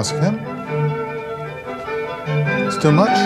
ask him? Still much?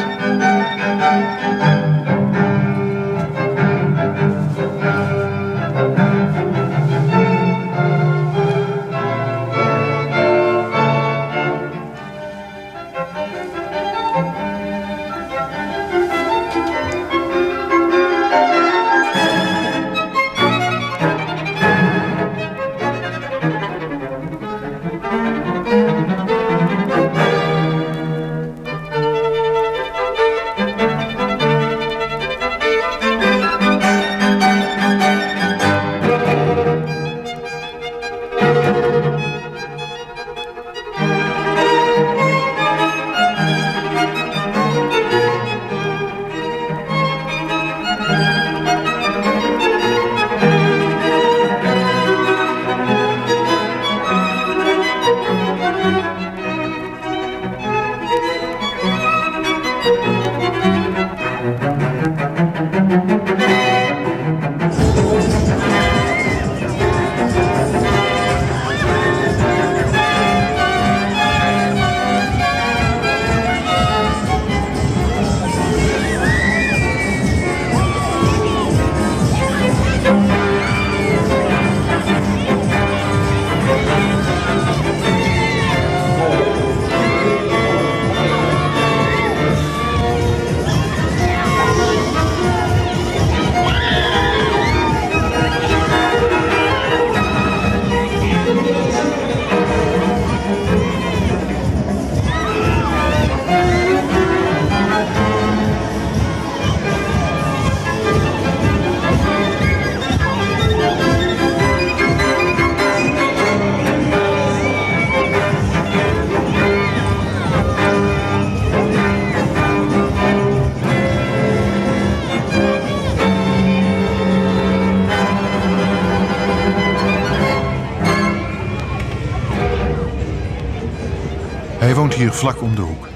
Hij woont hier vlak om de hoek,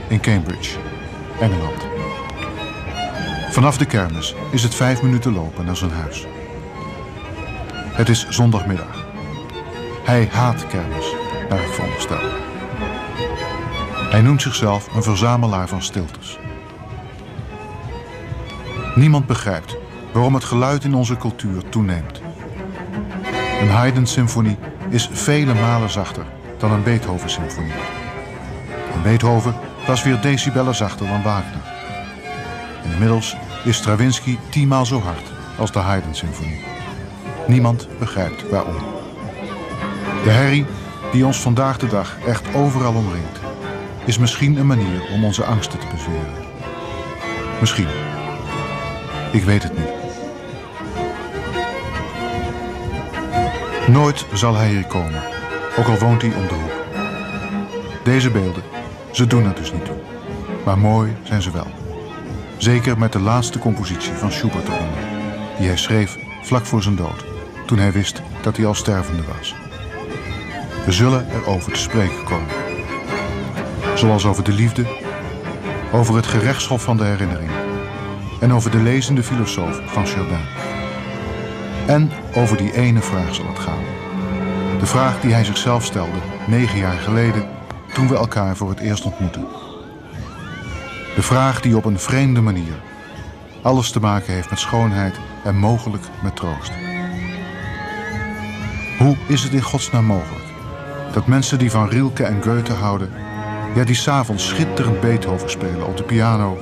in Cambridge, Engeland. Vanaf de kermis is het 5 minuten lopen naar zijn huis. Het is zondagmiddag. Hij haat kermis, naar ik veronderstel. Hij noemt zichzelf een verzamelaar van stiltes. Niemand begrijpt waarom het geluid in onze cultuur toeneemt. Een Haydn-symfonie is vele malen zachter dan een Beethoven-symfonie. En Beethoven was weer decibellen zachter dan Wagner. En inmiddels is Stravinsky 10 maal zo hard als de Haydn-symfonie. Niemand begrijpt waarom. De herrie die ons vandaag de dag echt overal omringt, is misschien een manier om onze angsten te bezweren. Misschien. Ik weet het niet. Nooit zal hij hier komen, ook al woont hij om de hoek. Deze beelden, ze doen er dus niet toe. Maar mooi zijn ze wel. Zeker met de laatste compositie van Schubert eronder, die hij schreef vlak voor zijn dood, toen hij wist dat hij al stervende was. We zullen erover te spreken komen. Zoals over de liefde, over het gerechtshof van de herinnering en over de lezende filosoof van Chardin. En over die ene vraag zal het gaan. De vraag die hij zichzelf stelde 9 jaar geleden, toen we elkaar voor het eerst ontmoetten. De vraag die op een vreemde manier alles te maken heeft met schoonheid en mogelijk met troost. Hoe is het in godsnaam mogelijk dat mensen die van Rilke en Goethe houden, ja, die 's avonds schitterend Beethoven spelen op de piano,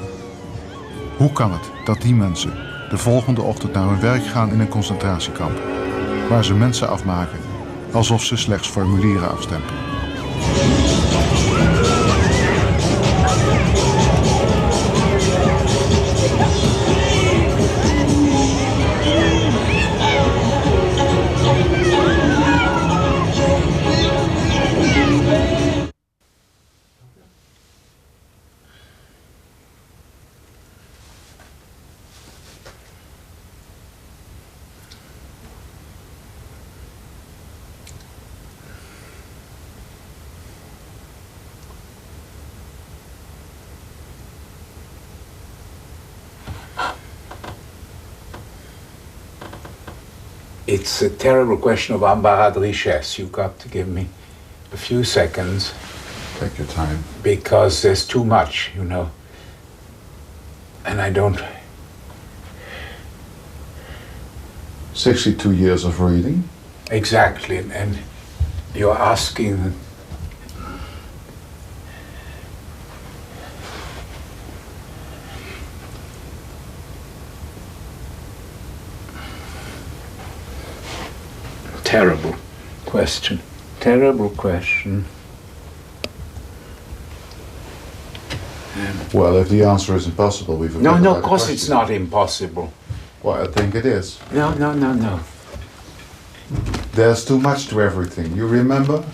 hoe kan het dat die mensen de volgende ochtend naar hun werk gaan in een concentratiekamp, waar ze mensen afmaken alsof ze slechts formulieren afstempelen? It's a terrible question of embarras de richesse. You've got to give me a few seconds Take your time. Because there's too much, you know. And I don't... 62 years of reading. Exactly, and you're asking... Terrible question. Terrible question. Well, if the answer is impossible, we've... No, of course it's not impossible. Well, I think it is. No. There's too much to everything. You remember?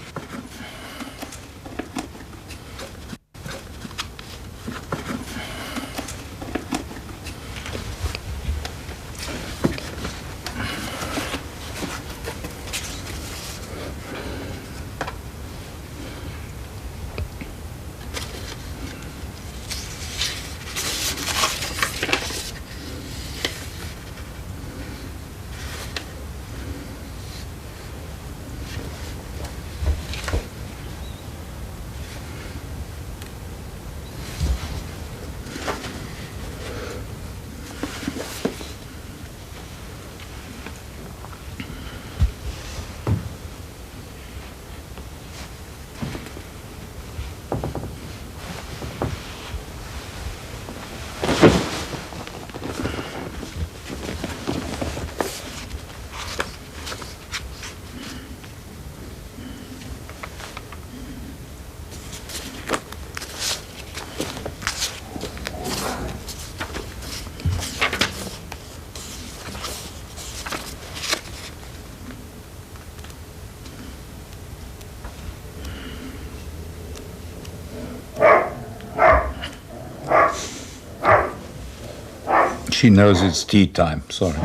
She knows it's tea time, sorry.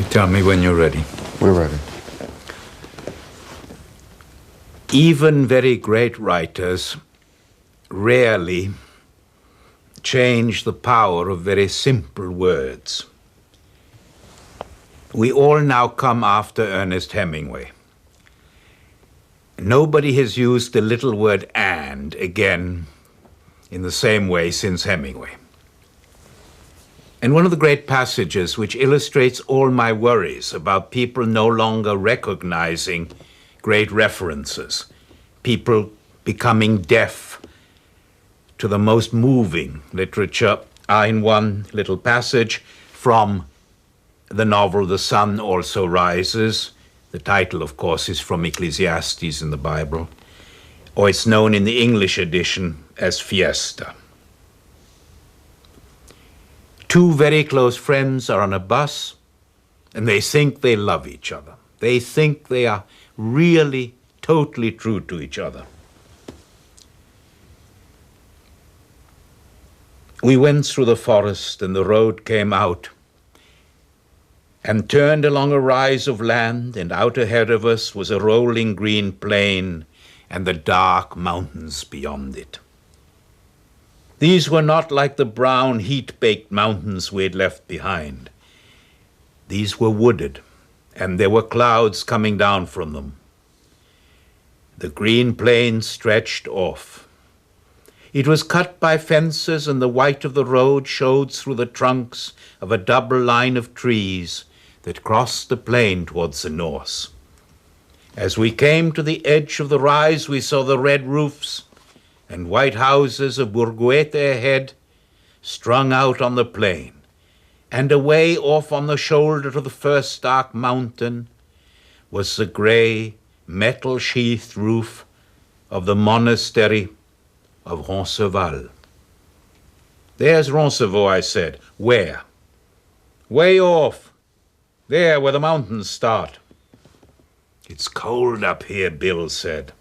Tell me when you're ready. We're ready. Even very great writers rarely change the power of very simple words. We all now come after Ernest Hemingway. Nobody has used the little word "and" again in the same way since Hemingway. And one of the great passages which illustrates all my worries about people no longer recognizing great references, people becoming deaf to the most moving literature, are in one little passage from the novel The Sun Also Rises. The title, of course, is from Ecclesiastes in the Bible, or it's known in the English edition as Fiesta. Two very close friends are on a bus, and they think they love each other. They think they are really, totally true to each other. We went through the forest, and the road came out and turned along a rise of land, and out ahead of us was a rolling green plain and the dark mountains beyond it. These were not like the brown, heat-baked mountains we had left behind. These were wooded, and there were clouds coming down from them. The green plain stretched off. It was cut by fences, and the white of the road showed through the trunks of a double line of trees that crossed the plain towards the north. As we came to the edge of the rise, we saw the red roofs and white houses of Burguete ahead, strung out on the plain, and away off on the shoulder of the first dark mountain was the grey, metal-sheathed roof of the monastery of Roncesvalles. "There's Roncesvalles," I said. "Where?" "Way off, there where the mountains start." "It's cold up here," Bill said.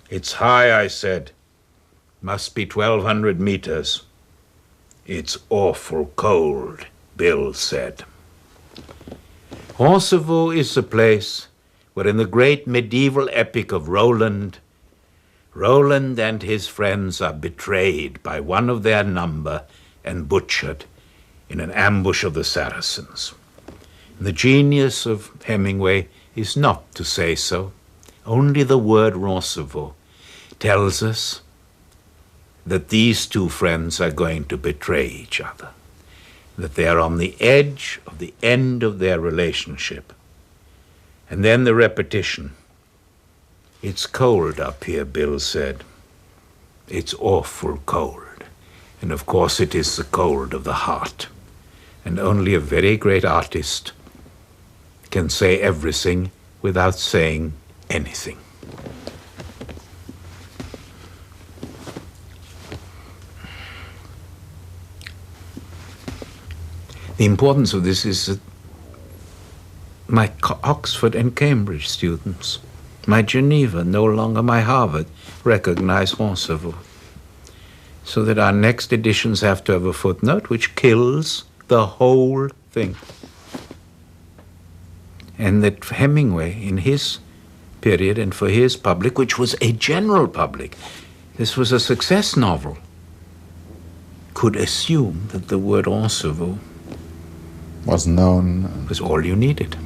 "It's high," I said. Must be 1,200 meters. It's awful cold, Bill said. Kosovo is the place where in the great medieval epic of Roland and his friends are betrayed by one of their number and butchered in an ambush of the Saracens. And the genius of Hemingway is not to say so. Only the word Kosovo tells us that these two friends are going to betray each other, that they are on the edge of the end of their relationship. And then the repetition. It's cold up here, Bill said. It's awful cold. And of course it is the cold of the heart. And only a very great artist can say everything without saying anything. The importance of this is that my Oxford and Cambridge students, my Geneva, no longer my Harvard, recognize Kosovo. So that our next editions have to have a footnote which kills the whole thing. And that Hemingway, in his period and for his public, which was a general public, this was a success novel, could assume that the word Kosovo Was known. Was all you needed.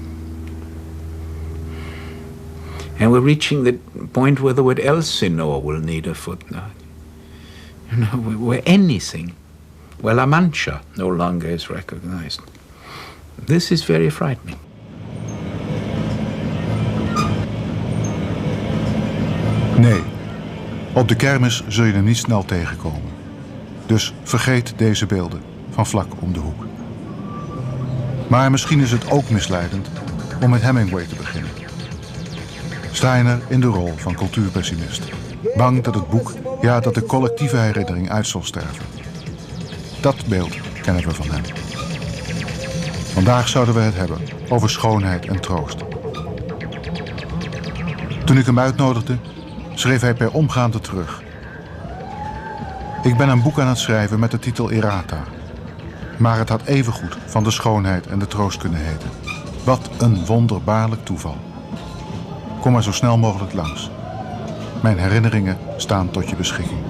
And we're reaching the point where the word Elsinore will need a footnote. You know, where anything, where La Mancha no longer is recognized. This is very frightening. Nee, op de kermis zul je hem niet snel tegenkomen. Dus vergeet deze beelden van vlak om de hoek. Maar misschien is het ook misleidend om met Hemingway te beginnen. Steiner in de rol van cultuurpessimist. Bang dat het boek, ja, dat de collectieve herinnering uit zal sterven. Dat beeld kennen we van hem. Vandaag zouden we het hebben over schoonheid en troost. Toen ik hem uitnodigde, schreef hij per omgaande terug. Ik ben een boek aan het schrijven met de titel Errata. Maar het had evengoed van de schoonheid en de troost kunnen heten. Wat een wonderbaarlijk toeval. Kom maar zo snel mogelijk langs. Mijn herinneringen staan tot je beschikking.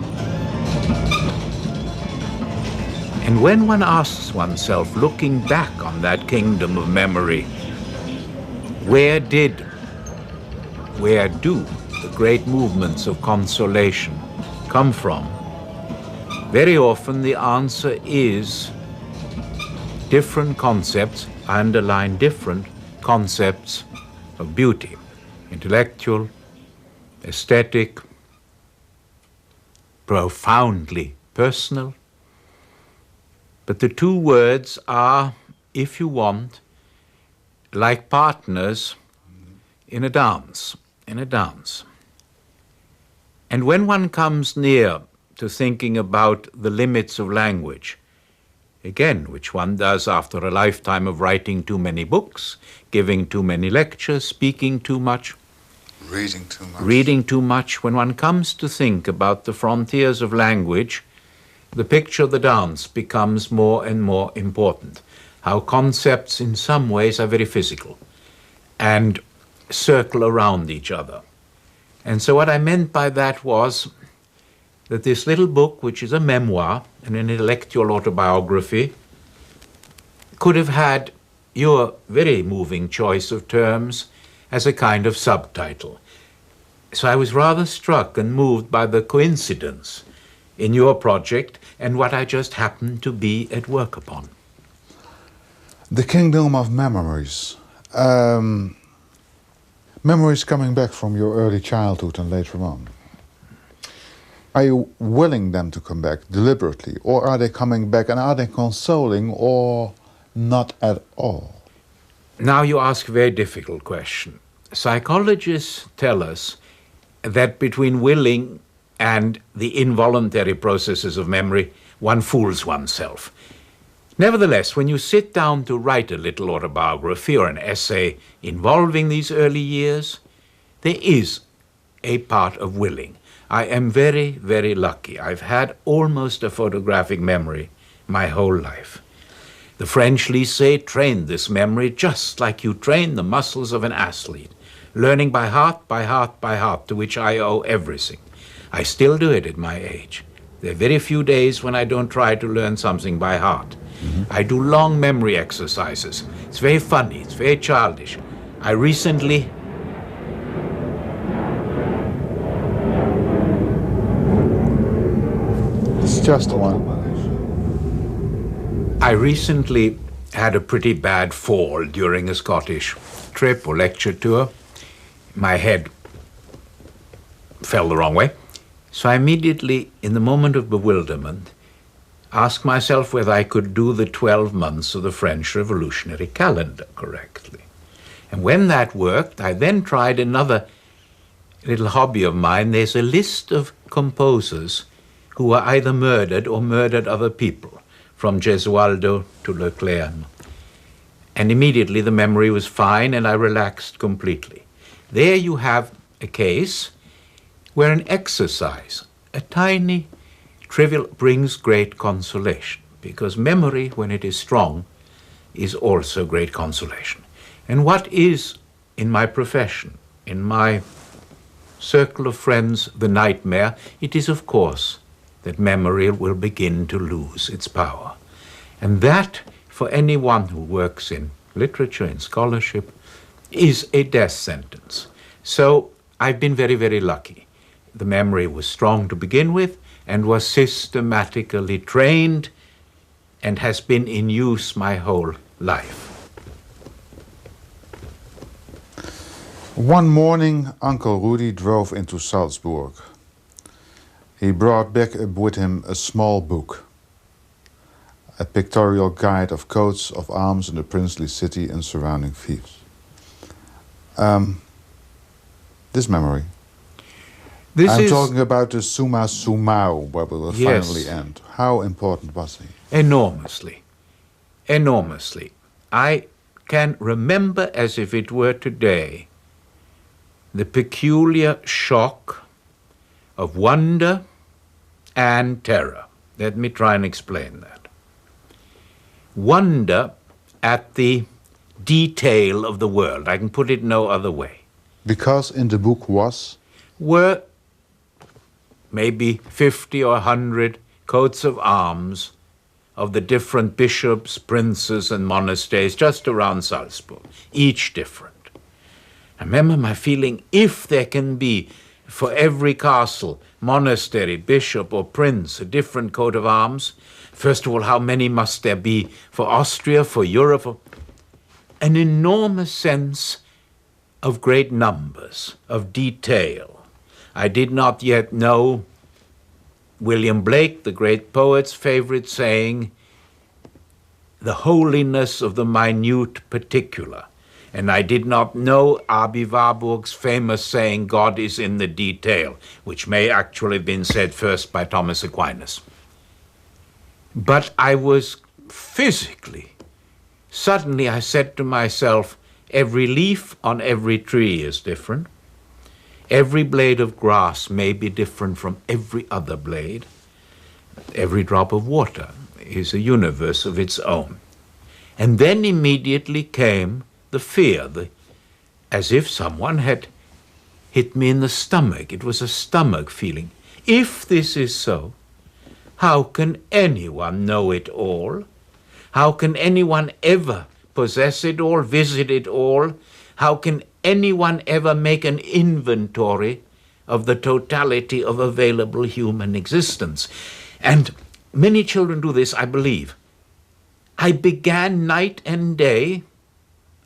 And when one asks oneself, looking back on that kingdom of memory, where do the great movements of consolation come from? Very often the answer is different concepts, I underline different concepts of beauty, intellectual, aesthetic, profoundly personal. But the two words are, if you want, like partners in a dance, And when one comes near to thinking about the limits of language, again, which one does after a lifetime of writing too many books, giving too many lectures, speaking too much, reading too much, when one comes to think about the frontiers of language, the picture of the dance becomes more and more important. How concepts in some ways are very physical and circle around each other. And so what I meant by that was that this little book, which is a memoir, an intellectual autobiography, could have had your very moving choice of terms as a kind of subtitle. So I was rather struck and moved by the coincidence in your project and what I just happened to be at work upon. The kingdom of memories. Memories coming back from your early childhood and later on. Are you willing them to come back deliberately, or are they coming back and are they consoling or not at all? Now you ask a very difficult question. Psychologists tell us that between willing and the involuntary processes of memory, one fools oneself. Nevertheless, when you sit down to write a little autobiography or an essay involving these early years, there is a part of willing. I am very, very lucky. I've had almost a photographic memory my whole life. The French lycée trained this memory just like you train the muscles of an athlete, learning by heart, by heart, by heart, to which I owe everything. I still do it at my age. There are very few days when I don't try to learn something by heart. I do long memory exercises. It's very funny, it's very childish. I recently It's just one. I recently had a pretty bad fall during a Scottish trip or lecture tour. My head fell the wrong way. So I immediately, in the moment of bewilderment, asked myself whether I could do the 12 months of the French Revolutionary calendar correctly. And when that worked, I then tried another little hobby of mine. There's a list of composers who were either murdered or murdered other people, from Gesualdo to Leclerc. And immediately the memory was fine and I relaxed completely. There you have a case where an exercise, a tiny, trivial, brings great consolation, because memory, when it is strong, is also great consolation. And what is, in my profession, in my circle of friends, the nightmare? It is, of course, that memory will begin to lose its power. And that, for anyone who works in literature, in scholarship, is a death sentence. So I've been very, very lucky. The memory was strong to begin with and was systematically trained and has been in use my whole life. One morning, Uncle Rudy drove into Salzburg. He brought back with him a small book, a pictorial guide of coats of arms in the princely city and surrounding fiefs. This memory. I'm talking about the summa summarum, where we will finally end. How important was he? Enormously. Enormously. I can remember as if it were today the peculiar shock of wonder and terror. Let me try and explain that. Wonder at the detail of the world. I can put it no other way. Because in the book were maybe 50 or 100 coats of arms of the different bishops, princes, and monasteries just around Salzburg, each different. I remember my feeling, if there can be for every castle, monastery, bishop, or prince a different coat of arms, first of all, how many must there be for Austria, for Europe? An enormous sense of great numbers, of detail. I did not yet know William Blake, the great poet's favorite saying, the holiness of the minute particular. And I did not know Abi Warburg's famous saying, God is in the detail, which may actually have been said first by Thomas Aquinas. But I was physically, suddenly I said to myself, every leaf on every tree is different. Every blade of grass may be different from every other blade. Every drop of water is a universe of its own. And then immediately came the fear, as if someone had hit me in the stomach. It was a stomach feeling. If this is so, how can anyone know it all? How can anyone ever possess it all, visit it all? How can anyone ever make an inventory of the totality of available human existence? And many children do this, I believe. I began night and day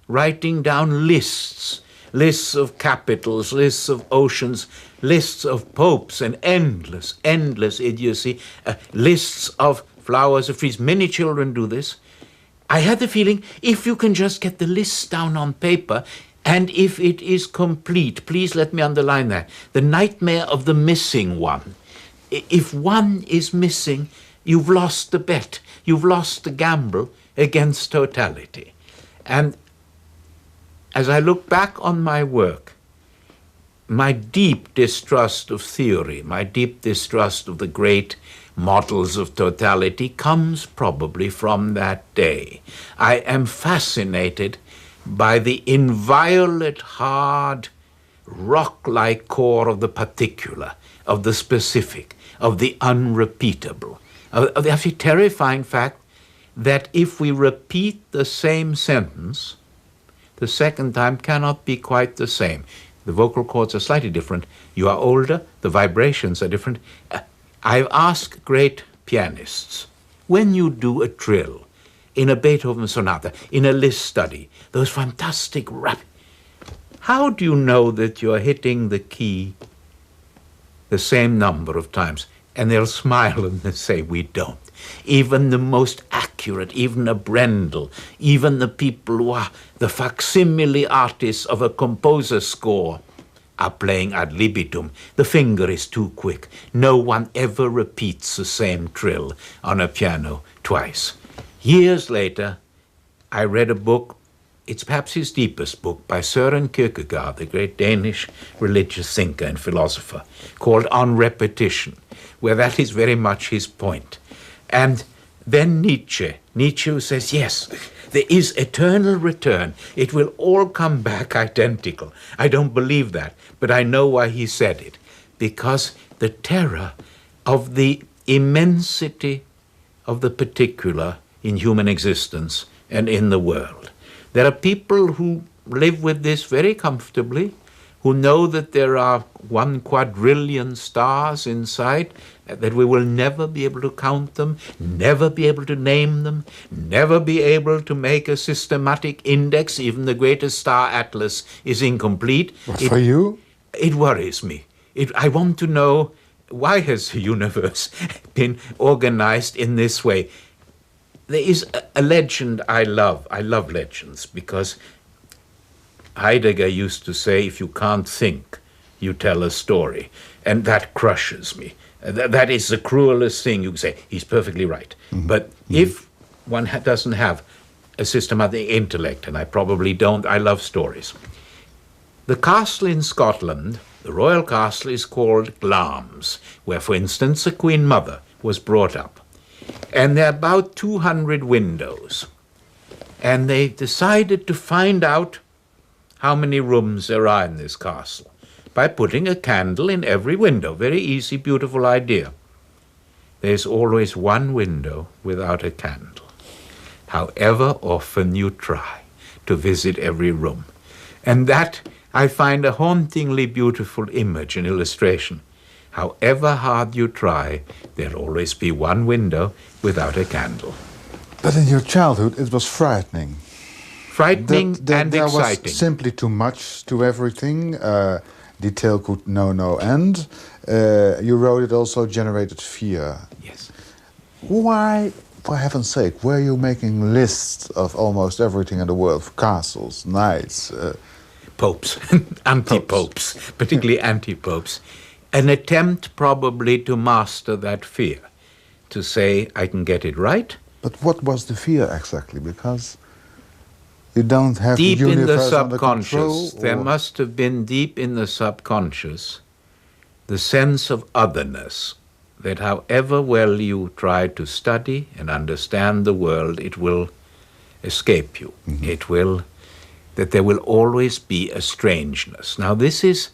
writing down lists of capitals, lists of oceans, lists of popes, and endless idiocy, lists of flowers, of trees. Many children do this. I had the feeling, if you can just get the list down on paper, and if it is complete, please let me underline that, the nightmare of the missing one. If one is missing, you've lost the bet, you've lost the gamble against totality. And as I look back on my work, my deep distrust of theory, my deep distrust of the great models of totality comes probably from that day. I am fascinated by the inviolate, hard, rock-like core of the particular, of the specific, of the unrepeatable, of the actually terrifying fact that if we repeat the same sentence, the second time cannot be quite the same. The vocal cords are slightly different. You are older, the vibrations are different. I've asked great pianists, when you do a trill in a Beethoven sonata, in a Liszt study, those fantastic how do you know that you're hitting the key the same number of times? And they'll smile and they'll say, we don't. Even the most accurate, even a Brendel, even the people who are the facsimile artists of a composer's score are playing ad libitum. The finger is too quick. No one ever repeats the same trill on a piano twice. Years later, I read a book, it's perhaps his deepest book, by Søren Kierkegaard, the great Danish religious thinker and philosopher, called On Repetition, where that is very much his point. And then Nietzsche who says, yes, there is eternal return. It will all come back identical. I don't believe that, but I know why he said it. Because the terror of the immensity of the particular in human existence and in the world. There are people who live with this very comfortably, who know that there are 1 quadrillion stars inside, that we will never be able to count them, never be able to name them, never be able to make a systematic index. Even the greatest star atlas is incomplete. But for you? It worries me. I want to know, why has the universe been organized in this way? There is a legend I love. I love legends because Heidegger used to say, if you can't think, you tell a story. And that crushes me. That is the cruelest thing you can say. He's perfectly right. Mm-hmm. But if one doesn't have a systematic intellect, and I probably don't, I love stories. The castle in Scotland, the royal castle, is called Glamis, where, for instance, the Queen Mother was brought up. And there are about 200 windows. And they decided to find out how many rooms there are in this castle by putting a candle in every window. Very easy, beautiful idea. There's always one window without a candle, however often you try to visit every room. And that I find a hauntingly beautiful image and illustration. However hard you try, there'll always be one window without a candle. But in your childhood, it was frightening. Frightening and there exciting. Was simply too much to everything. Detail could know no end. You wrote it also generated fear. Yes. Why, for heaven's sake, were you making lists of almost everything in the world? Castles, knights... popes, anti-popes, particularly anti-popes. An attempt probably to master that fear, to say, I can get it right. But what was the fear exactly? Because you don't have deep the universe in the under control, subconscious, there must have been deep in the subconscious the sense of otherness, that however well you try to study and understand the world, it will escape you. Mm-hmm. It will, that there will always be a strangeness. Now this is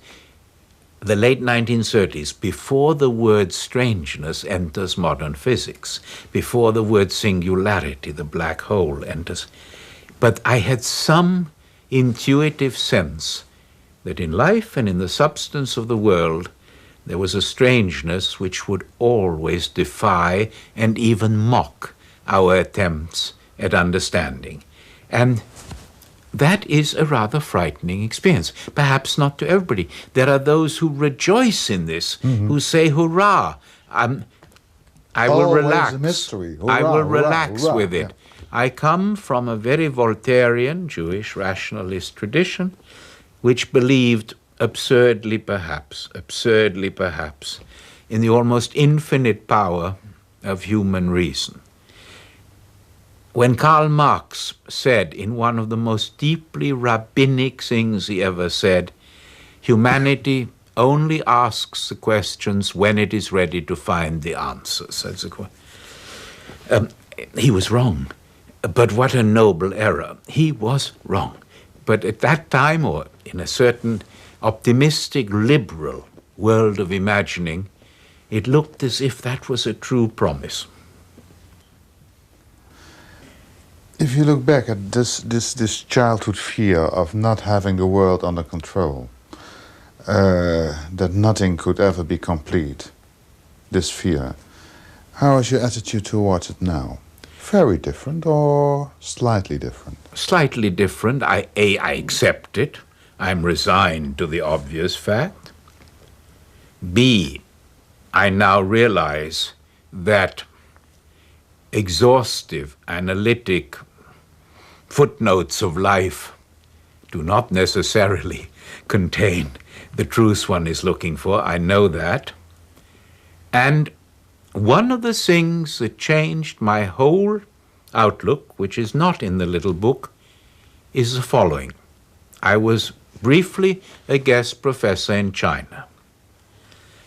the late 1930s, before the word strangeness enters modern physics, before the word singularity, the black hole, enters. But I had some intuitive sense that in life and in the substance of the world, there was a strangeness which would always defy and even mock our attempts at understanding. And that is a rather frightening experience. Perhaps not to everybody. There are those who rejoice in this, who say, hurrah, I will relax. A mystery. Hurrah, I will hurrah, relax hurrah, with it. Yeah. I come from a very Voltairean, Jewish rationalist tradition, which believed absurdly perhaps, in the almost infinite power of human reason. When Karl Marx said in one of the most deeply rabbinic things he ever said, Humanity only asks the questions when it is ready to find the answers. He was wrong, but what a noble error. He was wrong. But at that time, or in a certain optimistic, liberal world of imagining, it looked as if that was a true promise. If you look back at this childhood fear of not having the world under control, that nothing could ever be complete, this fear, how is your attitude towards it now? Very different or slightly different? Slightly different. I accept it. I'm resigned to the obvious fact. B, I now realize that exhaustive, analytic footnotes of life do not necessarily contain the truth one is looking for. I know that. And one of the things that changed my whole outlook, which is not in the little book, is the following. I was briefly a guest professor in China,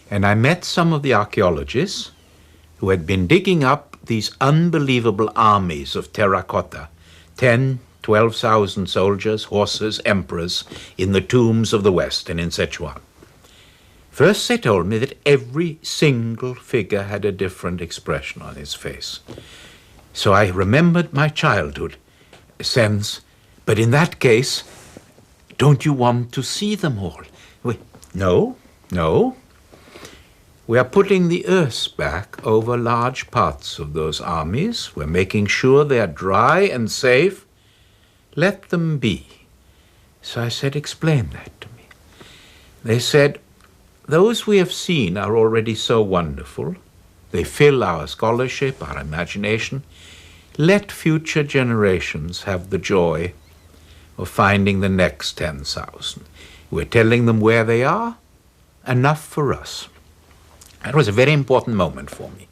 and I met some of the archaeologists who had been digging up these unbelievable armies of terracotta, 10, 12,000 soldiers, horses, emperors, in the tombs of the West and in Sichuan. First, they told me that every single figure had a different expression on its face. So I remembered my childhood sense, but in that case, don't you want to see them all? No. We are putting the earth back over large parts of those armies. We're making sure they are dry and safe. Let them be. So I said, explain that to me. They said, those we have seen are already so wonderful. They fill our scholarship, our imagination. Let future generations have the joy of finding the next 10,000. We're telling them where they are, enough for us. That was a very important moment for me.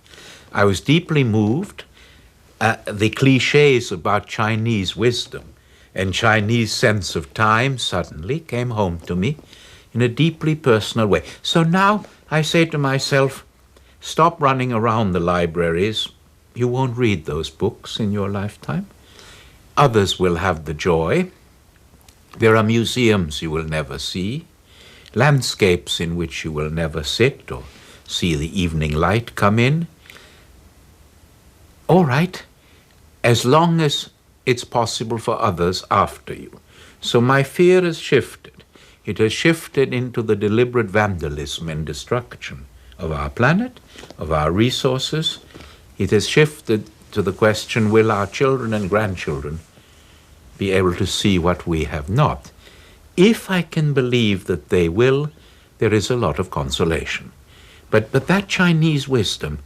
I was deeply moved. The cliches about Chinese wisdom and Chinese sense of time suddenly came home to me in a deeply personal way. So now I say to myself, stop running around the libraries. You won't read those books in your lifetime. Others will have the joy. There are museums you will never see, landscapes in which you will never sit or see the evening light come in. All right, as long as it's possible for others after you. So my fear has shifted. It has shifted into the deliberate vandalism and destruction of our planet, of our resources. It has shifted to the question, will our children and grandchildren be able to see what we have not? If I can believe that they will, there is a lot of consolation. But that Chinese wisdom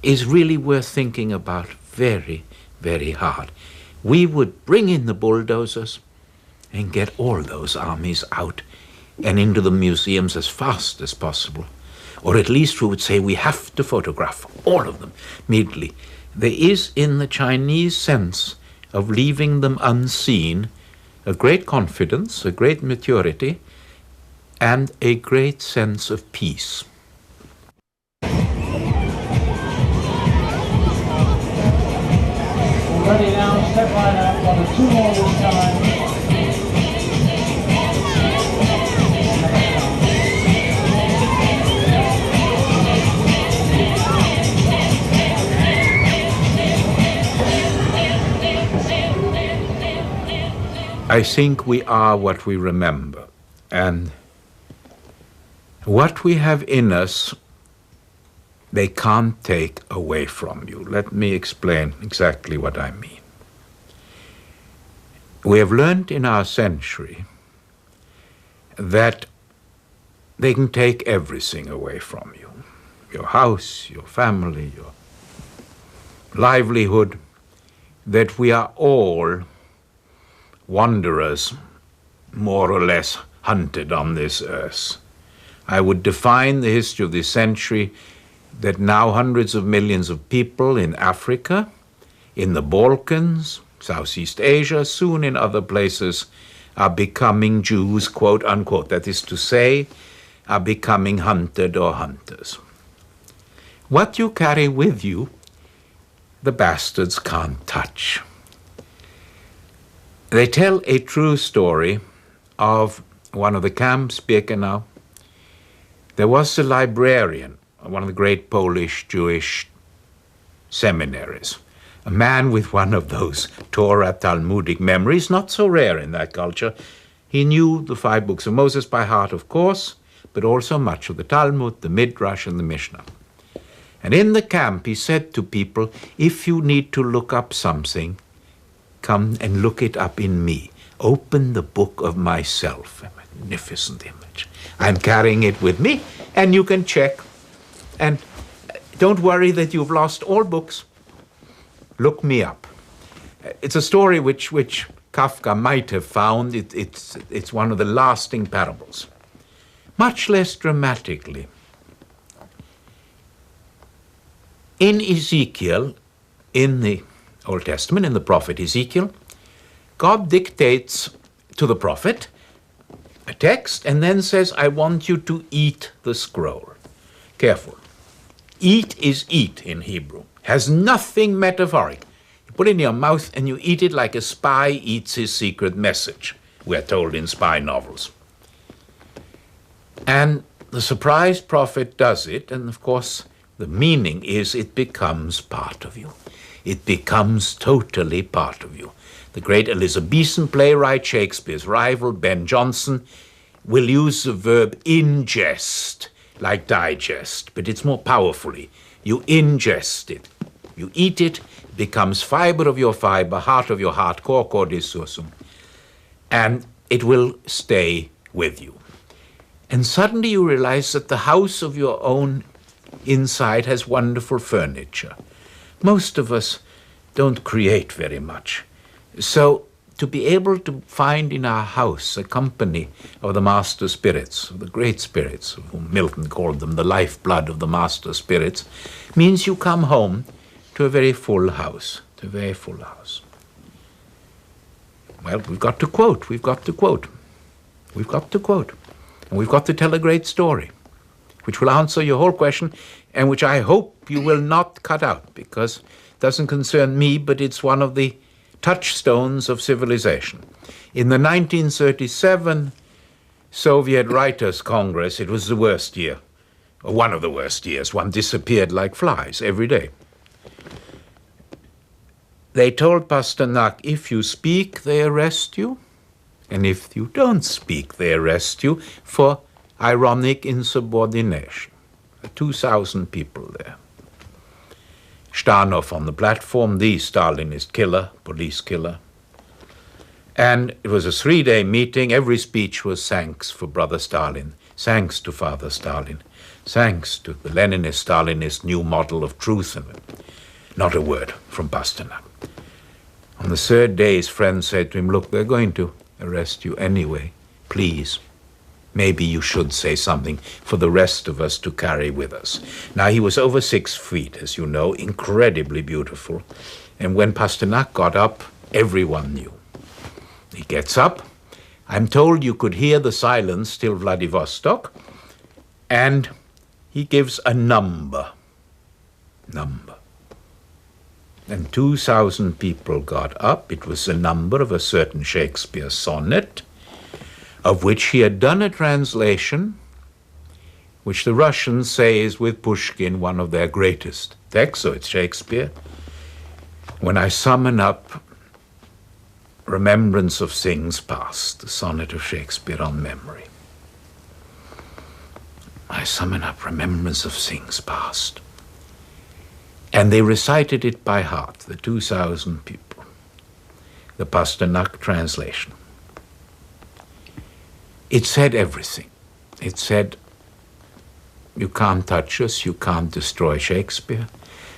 is really worth thinking about very, very hard. We would bring in the bulldozers and get all those armies out and into the museums as fast as possible. Or at least we would say we have to photograph all of them immediately. There is in the Chinese sense of leaving them unseen a great confidence, a great maturity, and a great sense of peace. Ready now, step right up, on a 2 more this time. I think we are what we remember, and what we have in us, they can't take away from you. Let me explain exactly what I mean. We have learned in our century that they can take everything away from you. Your house, your family, your livelihood, that we are all wanderers, more or less hunted on this earth. I would define the history of this century that now hundreds of millions of people in Africa, in the Balkans, Southeast Asia, soon in other places, are becoming Jews, quote unquote. That is to say, are becoming hunted or hunters. What you carry with you, the bastards can't touch. They tell a true story of one of the camps, Birkenau. There was a librarian of one of the great Polish Jewish seminaries, a man with one of those Torah Talmudic memories, not so rare in that culture. He knew the 5 books of Moses by heart, of course, but also much of the Talmud, the Midrash, and the Mishnah. And in the camp, he said to people, if you need to look up something, come and look it up in me. Open the book of myself. A magnificent image. I'm carrying it with me, and you can check. And don't worry that you've lost all books. Look me up. It's a story which Kafka might have found. It's one of the lasting parables. Much less dramatically, in Ezekiel, in the Old Testament, in the prophet Ezekiel, God dictates to the prophet a text and then says, I want you to eat the scroll. Careful. Eat is eat in Hebrew. Has nothing metaphoric. You put it in your mouth and you eat it like a spy eats his secret message, we're told in spy novels. And the surprised prophet does it, and of course, the meaning is it becomes part of you. It becomes totally part of you. The great Elizabethan playwright, Shakespeare's rival, Ben Jonson, will use the verb ingest, like digest, but it's more powerfully. You ingest it. You eat it, it becomes fiber of your fiber, heart of your heart, cor cordis sursum, and it will stay with you. And suddenly you realize that the house of your own inside has wonderful furniture. Most of us don't create very much. So to be able to find in our house a company of the master spirits, of the great spirits, of whom Milton called them the lifeblood of the master spirits, means you come home to a very full house, to a very full house. Well, we've got to quote. And we've got to tell a great story, which will answer your whole question, and which I hope you will not cut out, because it doesn't concern me, but it's one of the touchstones of civilization. In the 1937 Soviet Writers' Congress, it was the worst year, or one of the worst years. One disappeared like flies every day. They told Pasternak, if you speak, they arrest you. And if you don't speak, they arrest you for ironic insubordination. 2,000 people there. Stanov on the platform, the Stalinist killer, police killer. And it was a 3-day meeting. Every speech was thanks for Brother Stalin, thanks to Father Stalin, thanks to the Leninist, Stalinist new model of truth. And not a word from Pasternak. On the 3rd day, his friend said to him, look, they're going to arrest you anyway. Please, maybe you should say something for the rest of us to carry with us. Now, he was over 6 feet, as you know, incredibly beautiful. And when Pasternak got up, everyone knew. He gets up. I'm told you could hear the silence till Vladivostok. And he gives a number. And 2,000 people got up. It was the number of a certain Shakespeare sonnet, of which he had done a translation, which the Russians say is with Pushkin one of their greatest texts, so it's Shakespeare. When I summon up remembrance of things past, the sonnet of Shakespeare on memory. I summon up remembrance of things past. And they recited it by heart, the 2,000 people, the Pasternak translation. It said everything. It said, you can't touch us, you can't destroy Shakespeare,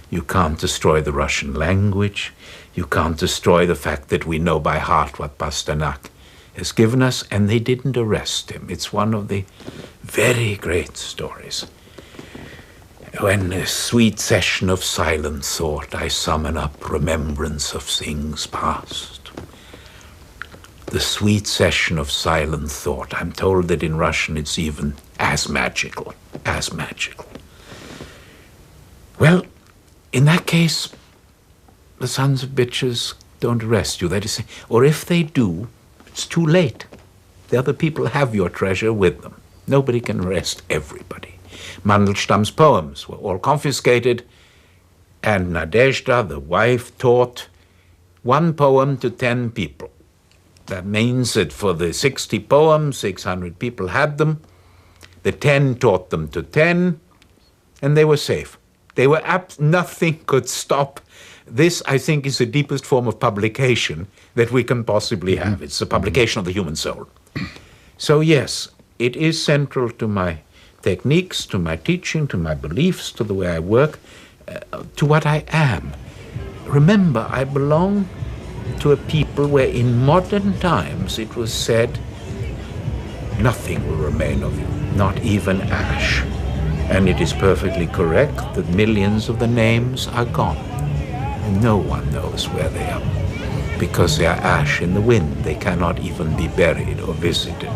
you can't destroy the Russian language, you can't destroy the fact that we know by heart what Pasternak has given us, and they didn't arrest him. It's one of the very great stories. When a sweet session of silent thought I summon up remembrance of things past. the sweet session of silent thought. I'm told that in Russian it's even as magical, as magical. Well, in that case, the sons of bitches don't arrest you, that is, or if they do, it's too late. The other people have your treasure with them. Nobody can arrest everybody. Mandelstam's poems were all confiscated, and Nadezhda, the wife, taught one poem to 10 people. That means that for the 60 poems, 600 people had them. The 10 taught them to 10, and they were safe. They were nothing could stop. This, I think, is the deepest form of publication that we can possibly have. It's the publication of the human soul. So yes, it is central to my techniques, to my teaching, to my beliefs, to the way I work, to what I am. Remember, I belong to a people where in modern times it was said, nothing will remain of you, not even ash. And it is perfectly correct that millions of the names are gone. And no one knows where they are, because they are ash in the wind. They cannot even be buried or visited.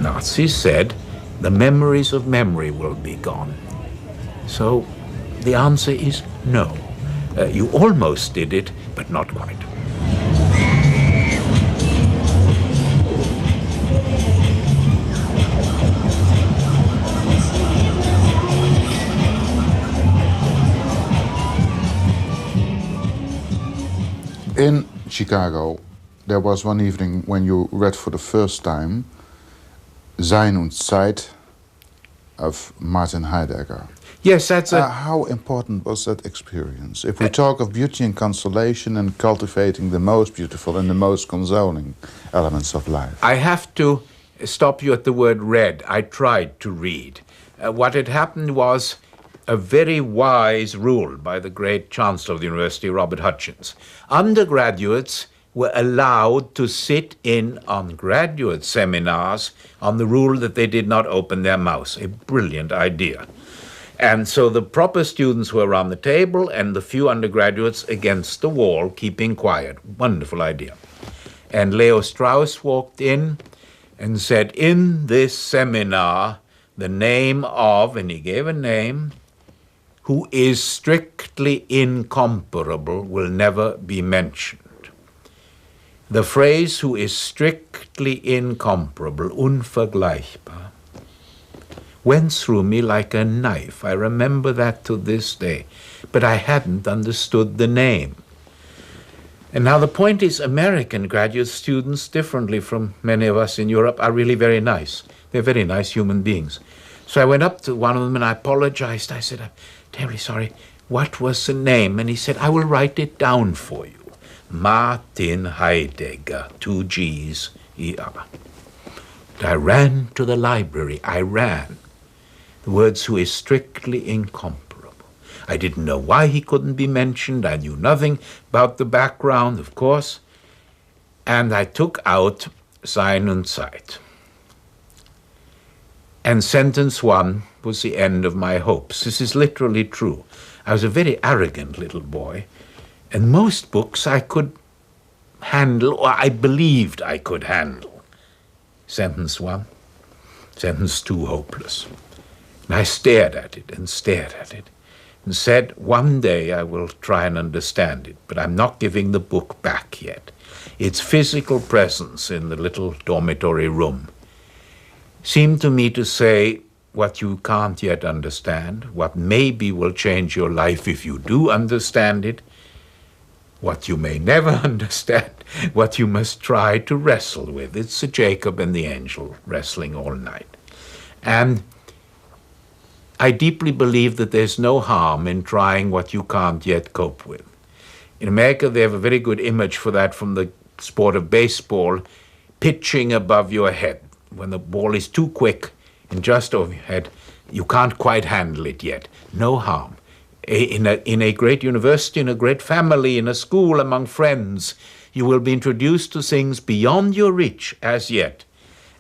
Nazis said, the memories of memory will be gone. So the answer is no. You almost did it, but not quite. In Chicago, there was one evening when you read for the first time Sein und Zeit of Martin Heidegger. Yes, that's how important was that experience? If we talk of beauty and consolation and cultivating the most beautiful and the most consoling elements of life. I have to stop you at the word read. I tried to read. What had happened was a very wise rule by the great Chancellor of the University, Robert Hutchins. Undergraduates were allowed to sit in on graduate seminars on the rule that they did not open their mouths. A brilliant idea. And so the proper students were around the table and the few undergraduates against the wall, keeping quiet. Wonderful idea. And Leo Strauss walked in and said, in this seminar, the name of, and he gave a name, who is strictly incomparable will never be mentioned. The phrase, who is strictly incomparable, unvergleichbar, went through me like a knife. I remember that to this day. But I hadn't understood the name. And now the point is, American graduate students, differently from many of us in Europe, are really very nice. They're very nice human beings. So I went up to one of them and I apologized. I said, I'm terribly sorry. What was the name? And he said, I will write it down for you. Martin Heidegger, 2 G's, E-R. I ran to the library. I ran. The words, who is strictly incomparable. I didn't know why he couldn't be mentioned. I knew nothing about the background, of course. And I took out Sein und Zeit. And sentence 1 was the end of my hopes. This is literally true. I was a very arrogant little boy, and most books I could handle, or I believed I could handle. Sentence 1, sentence 2, hopeless. And I stared at it and stared at it and said, one day I will try and understand it, but I'm not giving the book back yet. Its physical presence in the little dormitory room seemed to me to say, what you can't yet understand, what maybe will change your life if you do understand it, what you may never understand, what you must try to wrestle with. It's the Jacob and the angel wrestling all night. And I deeply believe that there's no harm in trying what you can't yet cope with. In America, they have a very good image for that from the sport of baseball, pitching above your head. When the ball is too quick and just over your head, you can't quite handle it yet. No harm. In a great university, in a great family, in a school, among friends, you will be introduced to things beyond your reach as yet.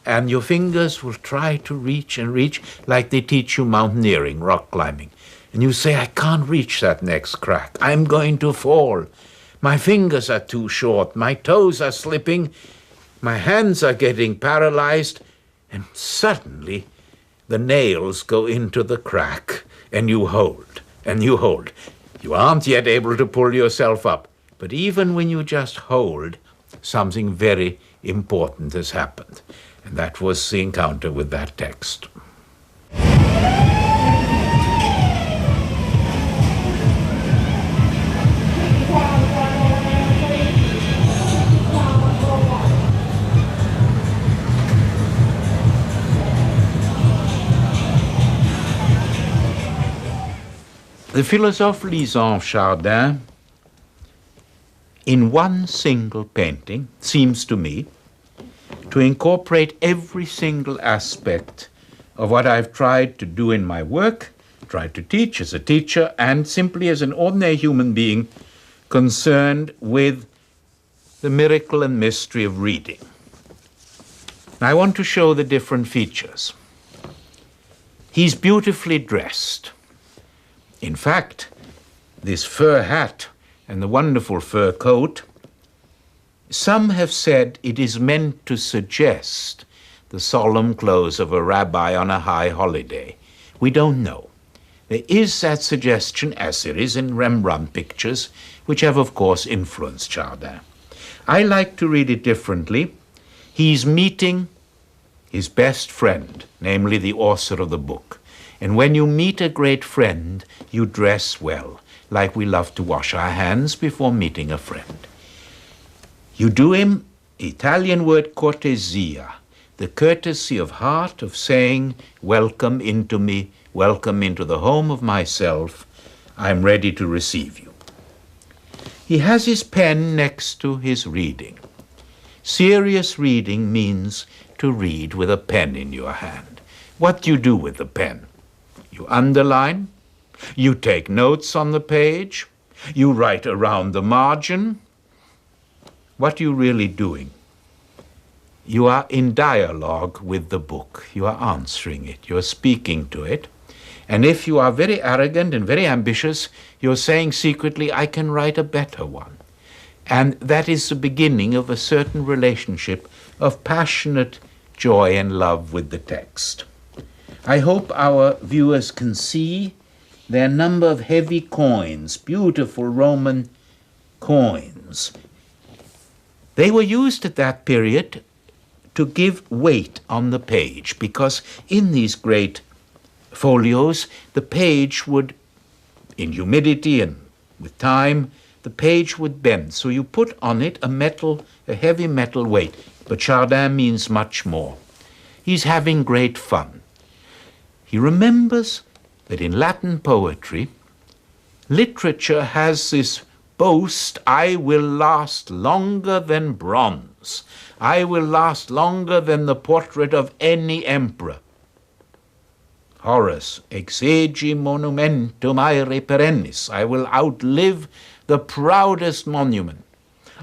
And your fingers will try to reach and reach like they teach you mountaineering, rock climbing. And you say, I can't reach that next crack. I'm going to fall. My fingers are too short. My toes are slipping. My hands are getting paralyzed, and suddenly the nails go into the crack, and you hold, and you hold. You aren't yet able to pull yourself up, but even when you just hold, something very important has happened. And that was the encounter with that text. The philosophe Lisan Chardin, in one single painting, seems to me to incorporate every single aspect of what I've tried to do in my work, tried to teach as a teacher, and simply as an ordinary human being concerned with the miracle and mystery of reading. Now, I want to show the different features. He's beautifully dressed. In fact, this fur hat and the wonderful fur coat, some have said it is meant to suggest the solemn clothes of a rabbi on a high holiday. We don't know. There is that suggestion, as there is in Rembrandt pictures, which have, of course, influenced Chardin. I like to read it differently. He's meeting his best friend, namely the author of the book. And when you meet a great friend, you dress well, like we love to wash our hands before meeting a friend. You do him, Italian word cortesia, the courtesy of heart of saying, welcome into me, welcome into the home of myself, I'm ready to receive you. He has his pen next to his reading. Serious reading means to read with a pen in your hand. What do you do with the pen? You underline, you take notes on the page, you write around the margin. What are you really doing? You are in dialogue with the book. You are answering it. You are speaking to it. And if you are very arrogant and very ambitious, you're saying secretly, I can write a better one. And that is the beginning of a certain relationship of passionate joy and love with the text. I hope our viewers can see their number of heavy coins, beautiful Roman coins. They were used at that period to give weight on the page, because in these great folios, the page would, in humidity and with time, the page would bend. So you put on it a heavy metal weight. But Chardin means much more. He's having great fun. He remembers that in Latin poetry, literature has this boast, I will last longer than bronze. I will last longer than the portrait of any emperor. Horace, exegi monumentum aere perennis. I will outlive the proudest monument.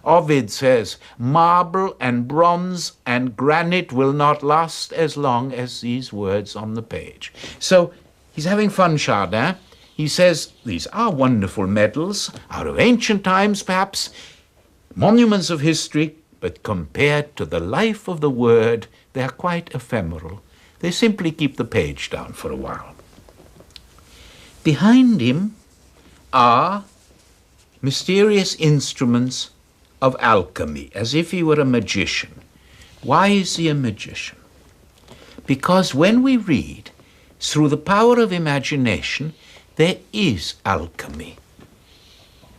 Ovid says, marble and bronze and granite will not last as long as these words on the page. So he's having fun, Chardin. He says, these are wonderful medals, out of ancient times perhaps, monuments of history, but compared to the life of the word, they are quite ephemeral. They simply keep the page down for a while. Behind him are mysterious instruments of alchemy, as if he were a magician. Why is he a magician? Because when we read, through the power of imagination, there is alchemy.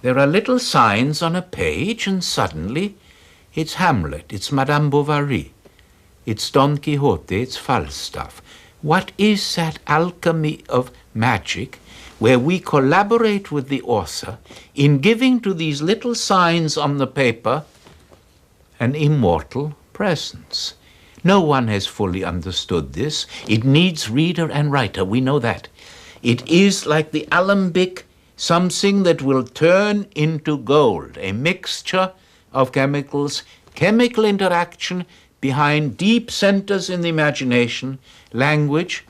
There are little signs on a page, and suddenly it's Hamlet, it's Madame Bovary, it's Don Quixote, it's Falstaff. What is that alchemy of magic where we collaborate with the author in giving to these little signs on the paper an immortal presence? No one has fully understood this. It needs reader and writer, we know that. It is like the alembic, something that will turn into gold, a mixture of chemicals, chemical interaction behind deep centers in the imagination, language,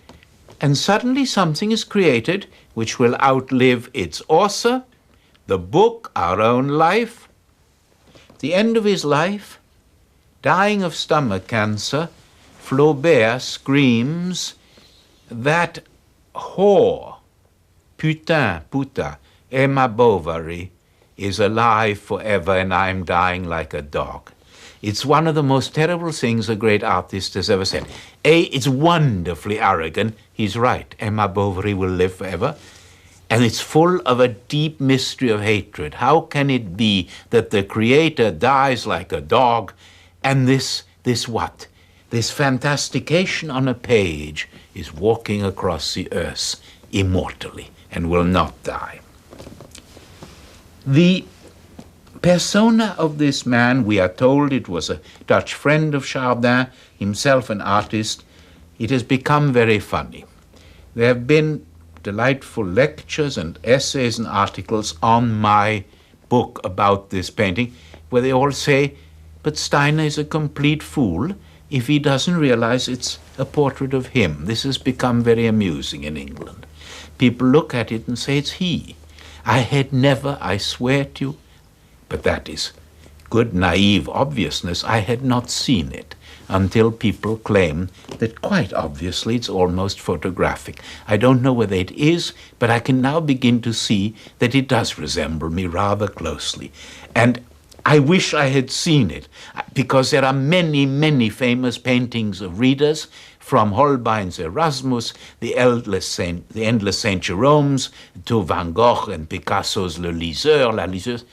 and suddenly something is created which will outlive its author, the book, our own life. At the end of his life, dying of stomach cancer, Flaubert screams that whore, putain, puta, Emma Bovary, is alive forever and I'm dying like a dog. It's one of the most terrible things a great artist has ever said. It's wonderfully arrogant. He's right. Emma Bovary will live forever. And it's full of a deep mystery of hatred. How can it be that the creator dies like a dog and this what? This fantastication on a page is walking across the earth immortally and will not die. The persona of this man, we are told it was a Dutch friend of Chardin, himself an artist. It has become very funny. There have been delightful lectures and essays and articles on my book about this painting, where they all say, but Steiner is a complete fool if he doesn't realize it's a portrait of him. This has become very amusing in England. People look at it and say it's he. I had never, I swear to you, but that is good naive obviousness, I had not seen it until people claim that quite obviously it's almost photographic. I don't know whether it is, but I can now begin to see that it does resemble me rather closely. And I wish I had seen it, because there are many, many famous paintings of readers, from Holbein's Erasmus, the endless Saint Jerome's, to Van Gogh and Picasso's Le Liseur, La Liseuse.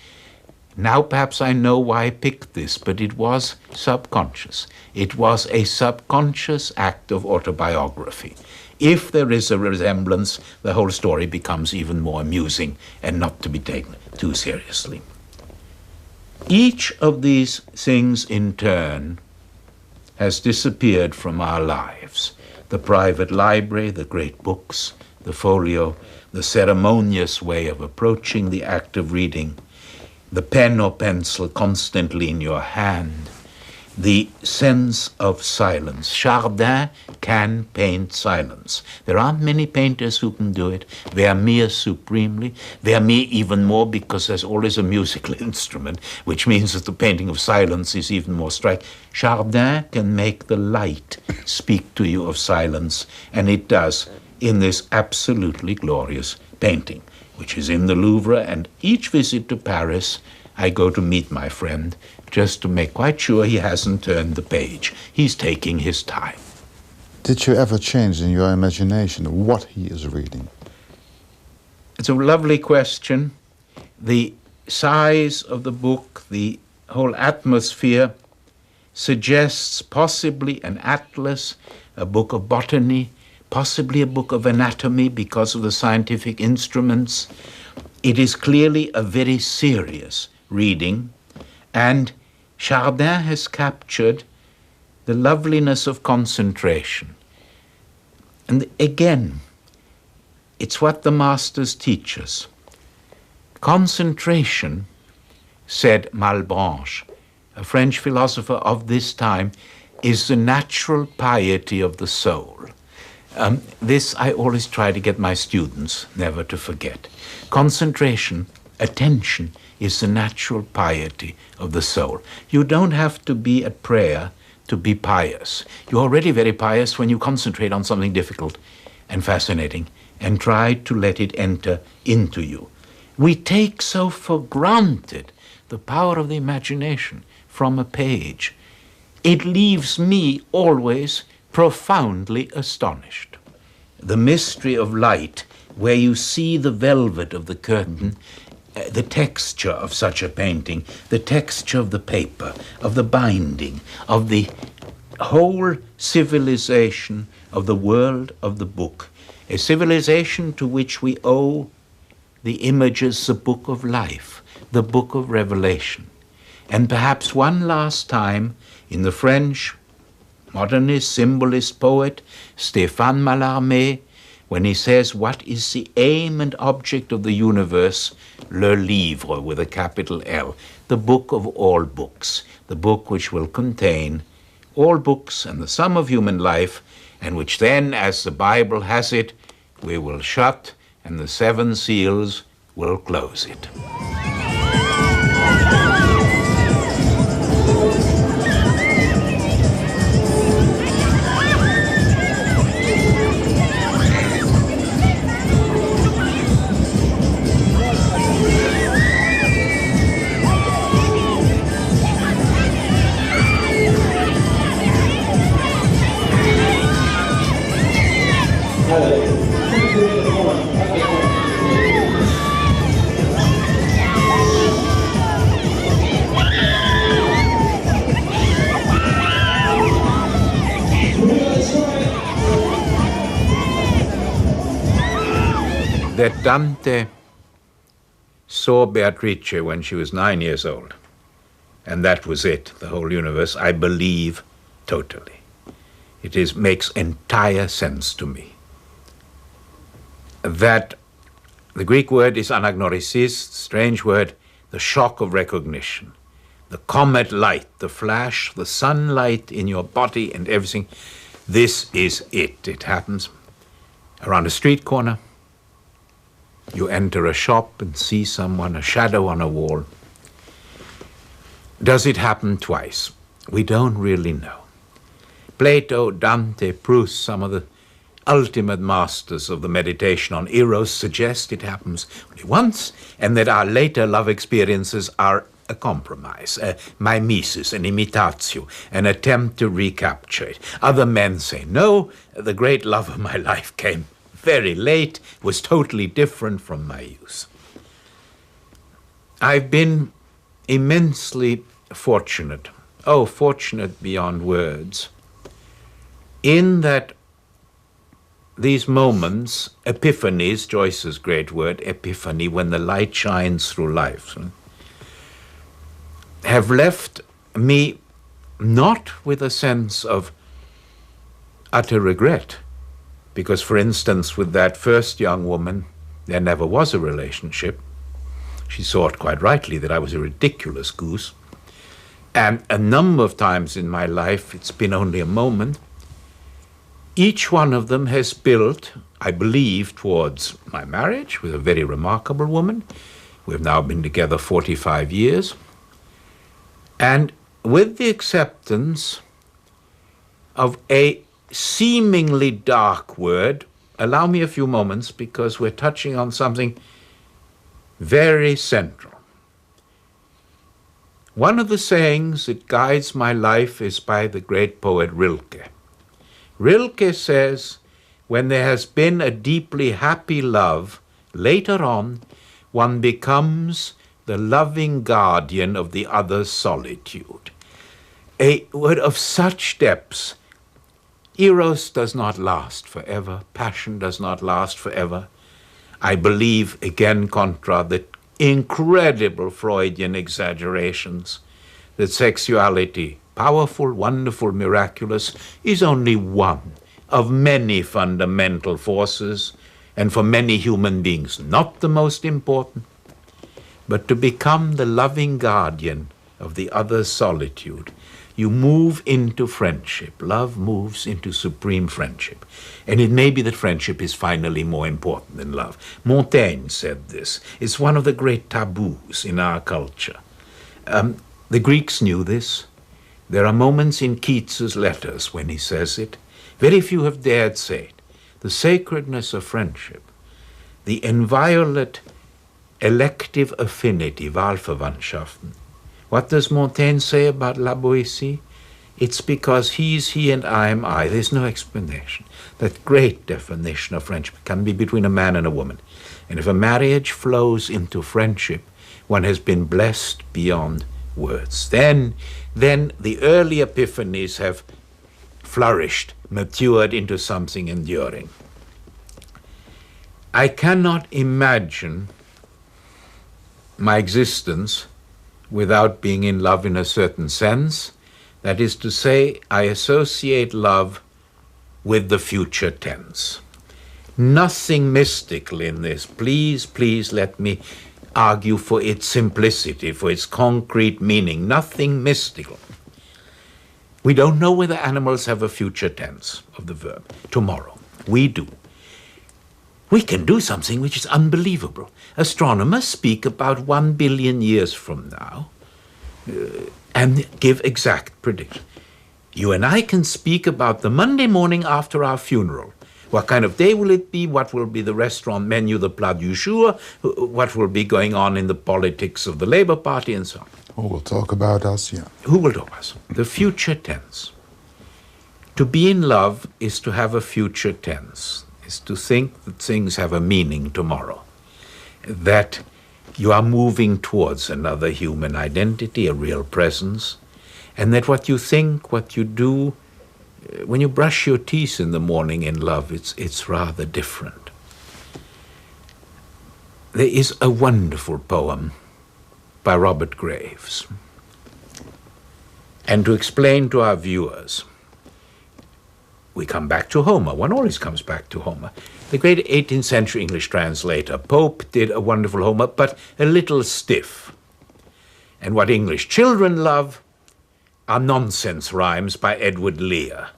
Now perhaps I know why I picked this, but it was subconscious. It was a subconscious act of autobiography. If there is a resemblance, the whole story becomes even more amusing and not to be taken too seriously. Each of these things in turn has disappeared from our lives. The private library, the great books, the folio, the ceremonious way of approaching the act of reading, the pen or pencil constantly in your hand, the sense of silence. Chardin can paint silence. There aren't many painters who can do it. Vermeer supremely. Vermeer even more, because there's always a musical instrument, which means that the painting of silence is even more striking. Chardin can make the light speak to you of silence, and it does in this absolutely glorious painting, which is in the Louvre, and each visit to Paris I go to meet my friend just to make quite sure he hasn't turned the page. He's taking his time. Did you ever change in your imagination what he is reading? It's a lovely question. The size of the book, the whole atmosphere suggests possibly an atlas, a book of botany, possibly a book of anatomy because of the scientific instruments. It is clearly a very serious reading, and Chardin has captured the loveliness of concentration. And again, it's what the masters teach us. Concentration, said Malebranche, a French philosopher of this time, is the natural piety of the soul. This I always try to get my students never to forget. Concentration, attention, is the natural piety of the soul. You don't have to be at prayer to be pious. You're already very pious when you concentrate on something difficult and fascinating and try to let it enter into you. We take so for granted the power of the imagination from a page. It leaves me always profoundly astonished. The mystery of light, where you see the velvet of the curtain, the texture of such a painting, the texture of the paper, of the binding, of the whole civilization of the world of the book, a civilization to which we owe the images, the book of life, the book of Revelation. And perhaps one last time, in the French modernist, symbolist poet Stéphane Mallarmé, when he says, what is the aim and object of the universe? Le livre, with a capital L, the book of all books, the book which will contain all books and the sum of human life, and which then, as the Bible has it, we will shut and the 7 seals will close it. that Dante saw Beatrice when she was 9 years old, and that was it, the whole universe, I believe totally. Makes entire sense to me. That the Greek word is anagnorisis, strange word, the shock of recognition. The comet light, the flash, the sunlight in your body and everything. This is it. It happens around a street corner. You enter a shop and see someone, a shadow on a wall. Does it happen twice? We don't really know. Plato, Dante, Proust, some of the ultimate masters of the meditation on eros suggest it happens only once, and that our later love experiences are a compromise, a mimesis, an imitatio, an attempt to recapture it. Other men say, no, the great love of my life came very late, was totally different from my youth. I've been immensely fortunate, fortunate beyond words, in that these moments, epiphanies, Joyce's great word, epiphany, when the light shines through life, have left me not with a sense of utter regret, because, for instance, with that first young woman, there never was a relationship. She thought quite rightly that I was a ridiculous goose. And a number of times in my life, it's been only a moment, each one of them has built, I believe, towards my marriage with a very remarkable woman. We've now been together 45 years. And with the acceptance of a seemingly dark word, allow me a few moments because we're touching on something very central. One of the sayings that guides my life is by the great poet Rilke. Rilke says, when there has been a deeply happy love, later on, one becomes the loving guardian of the other's solitude. A word of such depths. Eros does not last forever. Passion does not last forever. I believe, again, contra the incredible Freudian exaggerations, that sexuality, powerful, wonderful, miraculous, is only one of many fundamental forces, and for many human beings, not the most important, but to become the loving guardian of the other's solitude. You move into friendship. Love moves into supreme friendship. And it may be that friendship is finally more important than love. Montaigne said this. It's one of the great taboos in our culture. The Greeks knew this. There are moments in Keats's letters when he says it. Very few have dared say it. The sacredness of friendship, the inviolate elective affinity, Wahlverwandtschaften. What does Montaigne say about la Boétie? It's because he's he and I am I. There's no explanation. That great definition of friendship can be between a man and a woman. And if a marriage flows into friendship, one has been blessed beyond words. Then the early epiphanies have flourished, matured into something enduring. I cannot imagine my existence without being in love in a certain sense. That is to say, I associate love with the future tense. Nothing mystical in this. Please let me argue for its simplicity, for its concrete meaning. Nothing mystical. We don't know whether animals have a future tense of the verb. Tomorrow. We do. We can do something which is unbelievable. Astronomers speak about 1 billion years from now and give exact predictions. You and I can speak about the Monday morning after our funeral. What kind of day will it be? What will be the restaurant menu, the plat du jour? What will be going on in the politics of the Labour Party and so on? Who will talk about us, yeah. Who will talk about us? The future tense. To be in love is to have a future tense, is to think that things have a meaning tomorrow, that you are moving towards another human identity, a real presence, and that what you think, what you do, when you brush your teeth in the morning in love, it's rather different. There is a wonderful poem by Robert Graves. And to explain to our viewers, we come back to Homer. One always comes back to Homer. The great 18th century English translator, Pope, did a wonderful Homer, but a little stiff. And what English children love are nonsense rhymes by Edward Lear,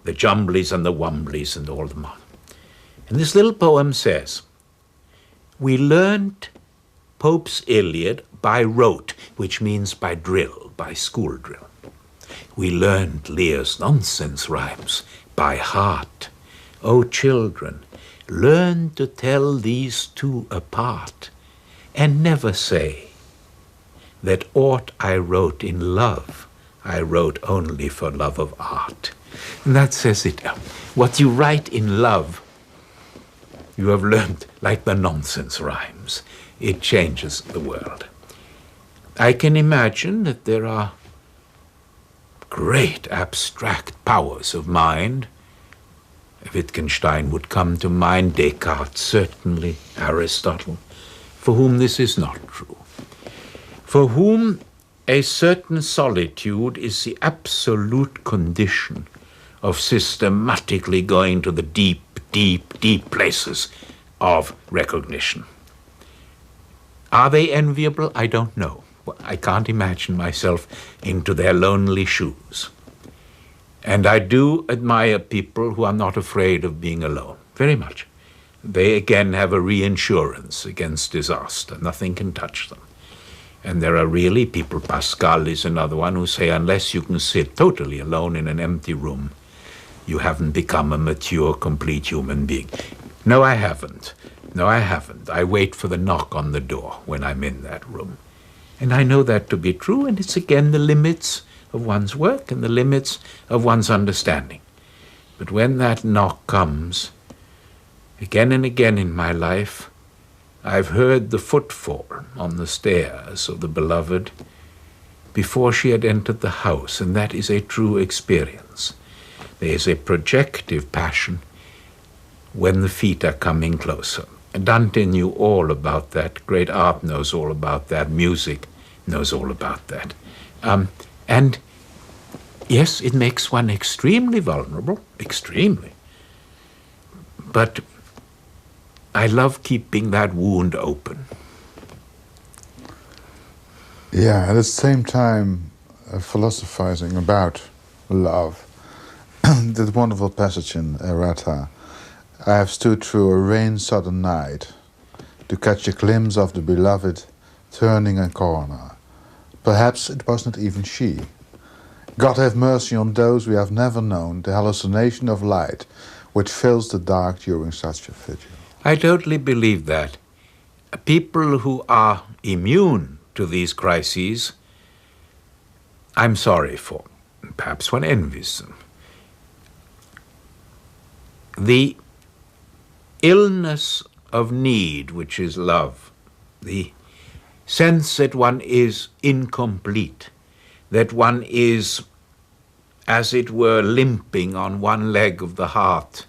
the Jumblies and the Wumblies and all them on. And this little poem says, we learned Pope's Iliad by rote, which means by drill, by school drill. We learned Lear's nonsense rhymes by heart. O children, learn to tell these two apart, and never say that aught I wrote in love, I wrote only for love of art. And that says it. What you write in love, you have learned like the nonsense rhymes. It changes the world. I can imagine that there are great abstract powers of mind. Wittgenstein would come to mind, Descartes certainly, Aristotle, for whom this is not true. For whom a certain solitude is the absolute condition of systematically going to the deep, deep, deep places of recognition. Are they enviable? I don't know. I can't imagine myself into their lonely shoes. And I do admire people who are not afraid of being alone, very much. They again have a reinsurance against disaster. Nothing can touch them. And there are really people, Pascal is another one, who say unless you can sit totally alone in an empty room, you haven't become a mature, complete human being. No, I haven't. No, I haven't. I wait for the knock on the door when I'm in that room. And I know that to be true, and it's again the limits of one's work and the limits of one's understanding. But when that knock comes, again and again in my life, I've heard the footfall on the stairs of the beloved before she had entered the house, and that is a true experience. There is a projective passion when the feet are coming closer. Dante knew all about that. Great art knows all about that. Music knows all about that. And yes, it makes one extremely vulnerable, extremely. But I love keeping that wound open. Yeah, at the same time, philosophizing about love. That wonderful passage in Errata. I have stood through a rain-sodden night to catch a glimpse of the beloved turning a corner. Perhaps it was not even she. God have mercy on those we have never known, the hallucination of light which fills the dark during such a vigil. I totally believe that. People who are immune to these crises, I'm sorry for. Perhaps one envies them. The illness of need, which is love, the sense that one is incomplete, that one is, as it were, limping on one leg of the heart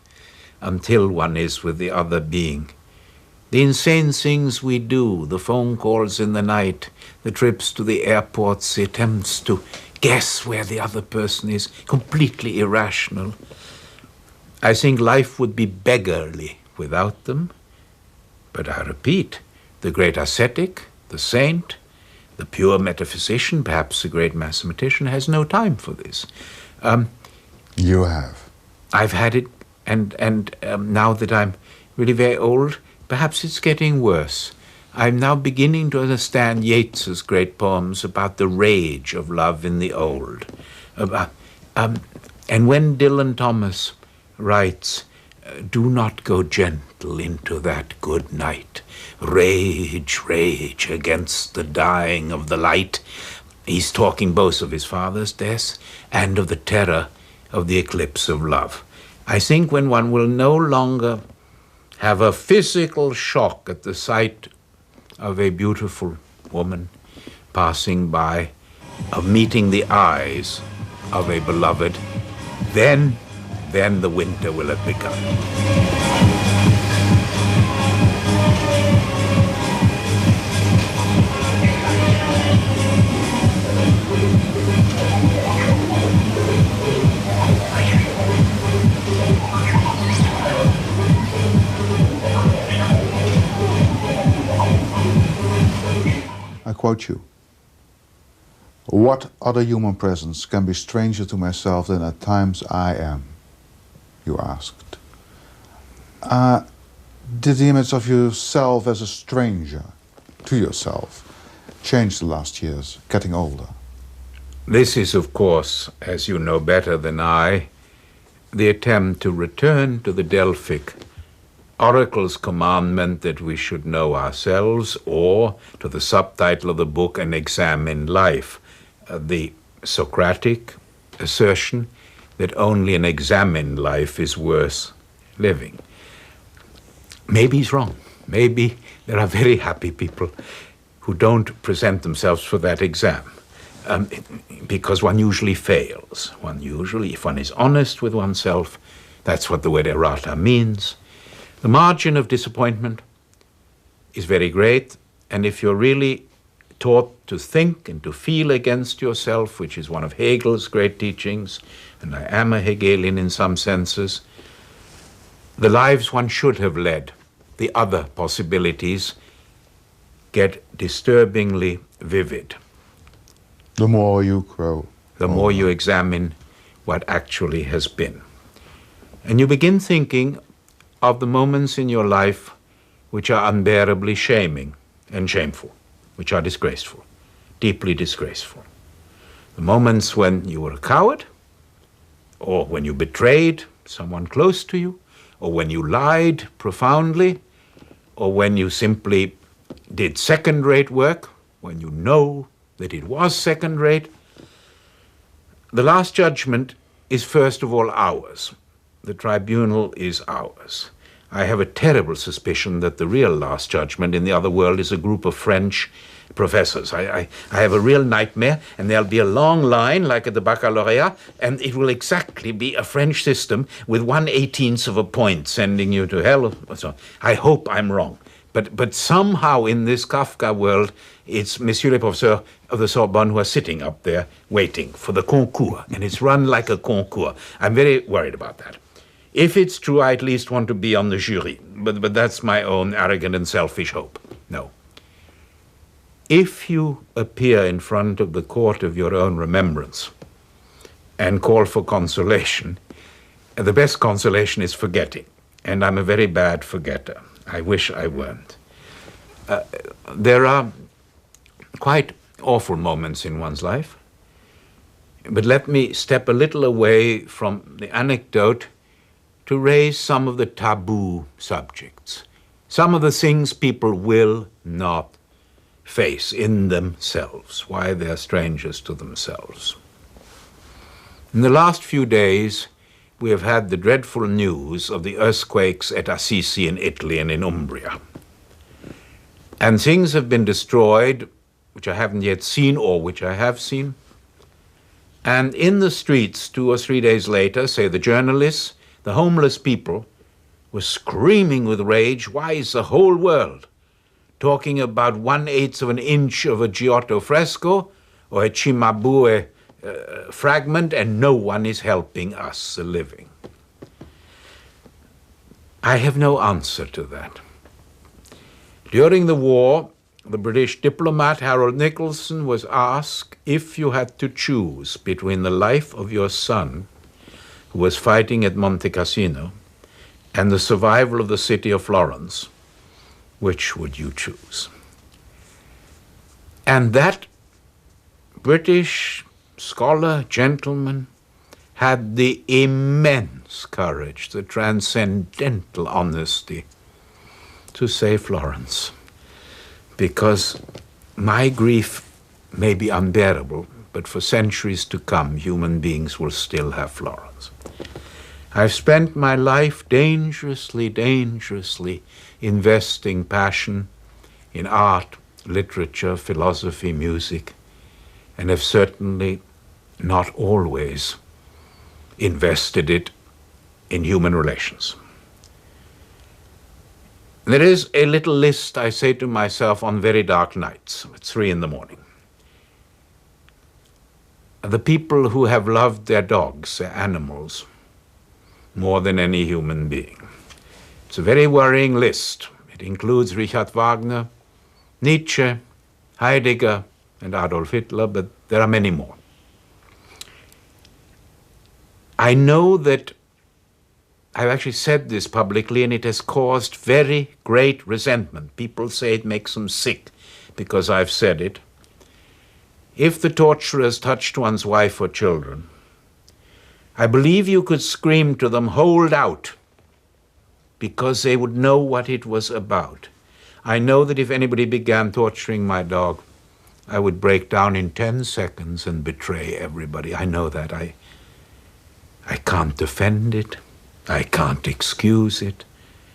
until one is with the other being. The insane things we do, the phone calls in the night, the trips to the airports, the attempts to guess where the other person is, completely irrational. I think life would be beggarly without them. But I repeat, the great ascetic, the saint, the pure metaphysician, perhaps the great mathematician, has no time for this. You have. I've had it, and now that I'm really very old, perhaps it's getting worse. I'm now beginning to understand Yeats's great poems about the rage of love in the old. And when Dylan Thomas writes, do not go gentle into that good night. Rage, rage against the dying of the light. He's talking both of his father's death and of the terror of the eclipse of love. I think when one will no longer have a physical shock at the sight of a beautiful woman passing by, of meeting the eyes of a beloved, then the winter will have begun. quote you. "What other human presence can be stranger to myself than at times I am?" you asked. Did the image of yourself as a stranger to yourself change the last years, getting older? This is, of course, as you know better than I, the attempt to return to the Delphic oracle's commandment that we should know ourselves, or to the subtitle of the book, An Examined Life, the Socratic assertion that only an examined life is worth living. Maybe he's wrong. Maybe there are very happy people who don't present themselves for that exam, because one usually fails. If one is honest with oneself, that's what the word errata means. The margin of disappointment is very great, and if you're really taught to think and to feel against yourself, which is one of Hegel's great teachings, and I am a Hegelian in some senses, the lives one should have led, the other possibilities, get disturbingly vivid. The more you grow. The more you examine what actually has been. And you begin thinking of the moments in your life which are unbearably shaming and shameful, which are disgraceful, deeply disgraceful. The moments when you were a coward, or when you betrayed someone close to you, or when you lied profoundly, or when you simply did second-rate work, when you know that it was second-rate. The last judgment is first of all ours. The tribunal is ours. I have a terrible suspicion that the real last judgment in the other world is a group of French professors. I have a real nightmare, and there'll be a long line like at the baccalaureate, and it will exactly be a French system with 1/18 of a point sending you to hell. So I hope I'm wrong. But somehow in this Kafka world, it's Monsieur le Professeur of the Sorbonne who are sitting up there waiting for the concours, and it's run like a concours. I'm very worried about that. If it's true, I at least want to be on the jury, but that's my own arrogant and selfish hope. No. If you appear in front of the court of your own remembrance and call for consolation, the best consolation is forgetting, and I'm a very bad forgetter. I wish I weren't. There are quite awful moments in one's life, but let me step a little away from the anecdote to raise some of the taboo subjects, some of the things people will not face in themselves, why they're strangers to themselves. In the last few days, we have had the dreadful news of the earthquakes at Assisi in Italy and in Umbria. And things have been destroyed, which I haven't yet seen or which I have seen. And in the streets 2 or 3 days later, say the journalists, the homeless people were screaming with rage, why is the whole world talking about 1/8 of an inch of a Giotto fresco or a Cimabue fragment, and no one is helping us, the living? I have no answer to that. During the war, the British diplomat Harold Nicholson was asked if you had to choose between the life of your son, who was fighting at Monte Cassino, and the survival of the city of Florence, which would you choose? And that British scholar, gentleman, had the immense courage, the transcendental honesty to say Florence, because my grief may be unbearable, but for centuries to come, human beings will still have Florence. I've spent my life dangerously investing passion in art, literature, philosophy, music, and have certainly not always invested it in human relations. There is a little list I say to myself on very dark nights at 3 in the morning. The people who have loved their dogs, their animals, more than any human being. It's a very worrying list. It includes Richard Wagner, Nietzsche, Heidegger and Adolf Hitler, but there are many more. I know that I've actually said this publicly, and it has caused very great resentment. People say it makes them sick because I've said it. If the torturers touched one's wife or children, I believe you could scream to them, "Hold out," because they would know what it was about. I know that if anybody began torturing my dog, I would break down in 10 seconds and betray everybody. I know that. I can't defend it. I can't excuse it.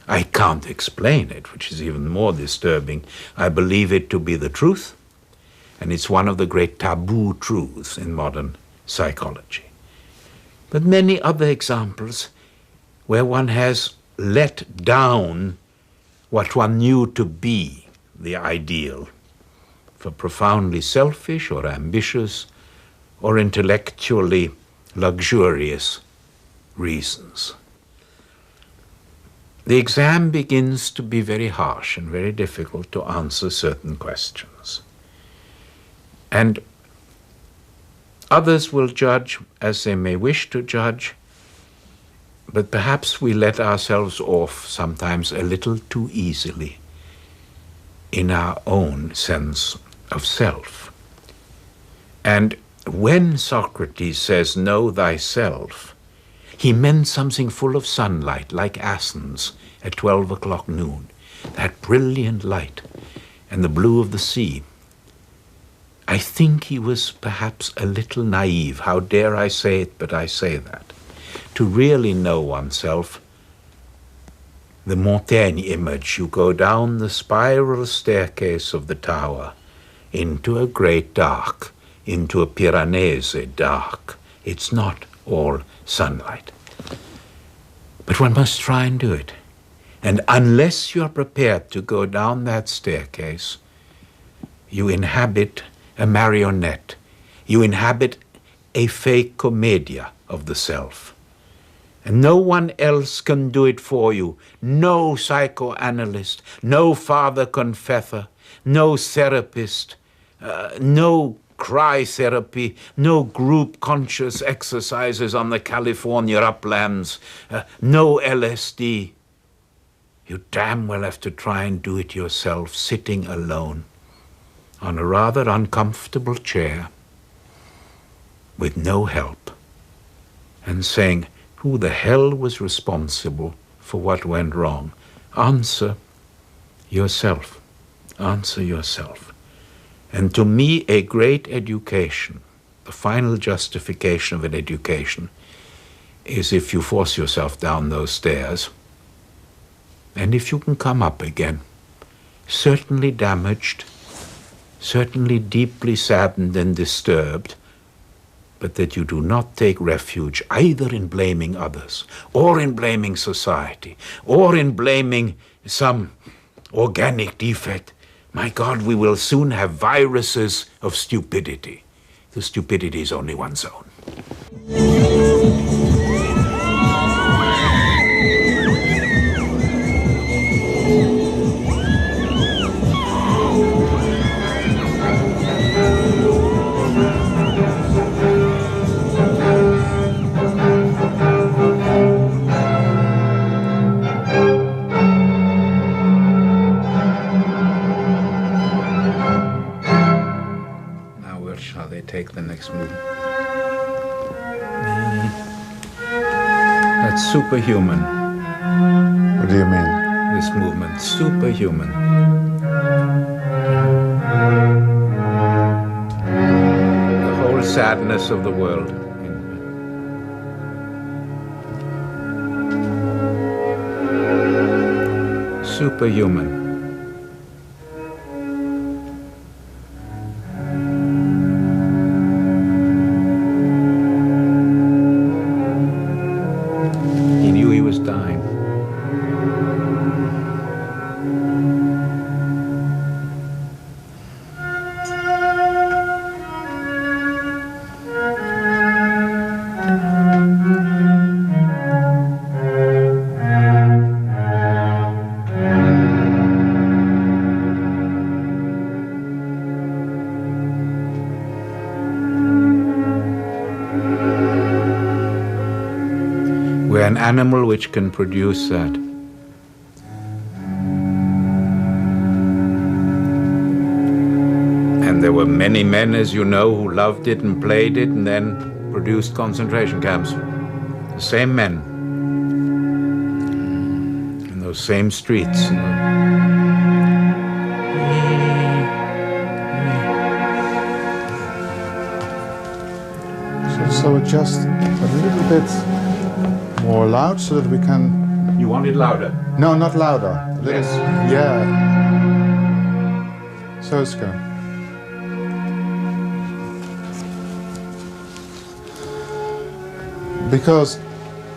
I can't explain it, which is even more disturbing. I believe it to be the truth, and it's one of the great taboo truths in modern psychology. But many other examples where one has let down what one knew to be the ideal for profoundly selfish or ambitious or intellectually luxurious reasons. The exam begins to be very harsh and very difficult to answer certain questions. And others will judge as they may wish to judge, but perhaps we let ourselves off sometimes a little too easily in our own sense of self. And when Socrates says, "Know thyself," he meant something full of sunlight, like Athens at 12 o'clock noon, that brilliant light and the blue of the sea. I think he was perhaps a little naive. How dare I say it, but I say that. To really know oneself, the Montaigne image, you go down the spiral staircase of the tower into a great dark, into a Piranesi dark. It's not all sunlight. But one must try and do it. And unless you're prepared to go down that staircase, you inhabit a marionette. You inhabit a fake commedia of the self. And no one else can do it for you. No psychoanalyst, no father confessor, no therapist, no cry therapy, no group conscious exercises on the California uplands, no LSD. You damn well have to try and do it yourself, sitting alone on a rather uncomfortable chair with no help, and saying, who the hell was responsible for what went wrong? Answer yourself. Answer yourself. And to me, a great education, the final justification of an education, is if you force yourself down those stairs, and if you can come up again, certainly damaged, certainly deeply saddened and disturbed, but that you do not take refuge either in blaming others, or in blaming society, or in blaming some organic defect. My God, we will soon have viruses of stupidity. The stupidity is only one's own. Take the next move. That's superhuman. What do you mean? This movement, superhuman. The whole sadness of the world. Superhuman. an animal which can produce that? And there were many men, as you know, who loved it and played it and then produced concentration camps. The same men. In those same streets. So just a little bit more loud so that we can... You want it louder? No, not louder. Yes. Yeah. So it's good. Because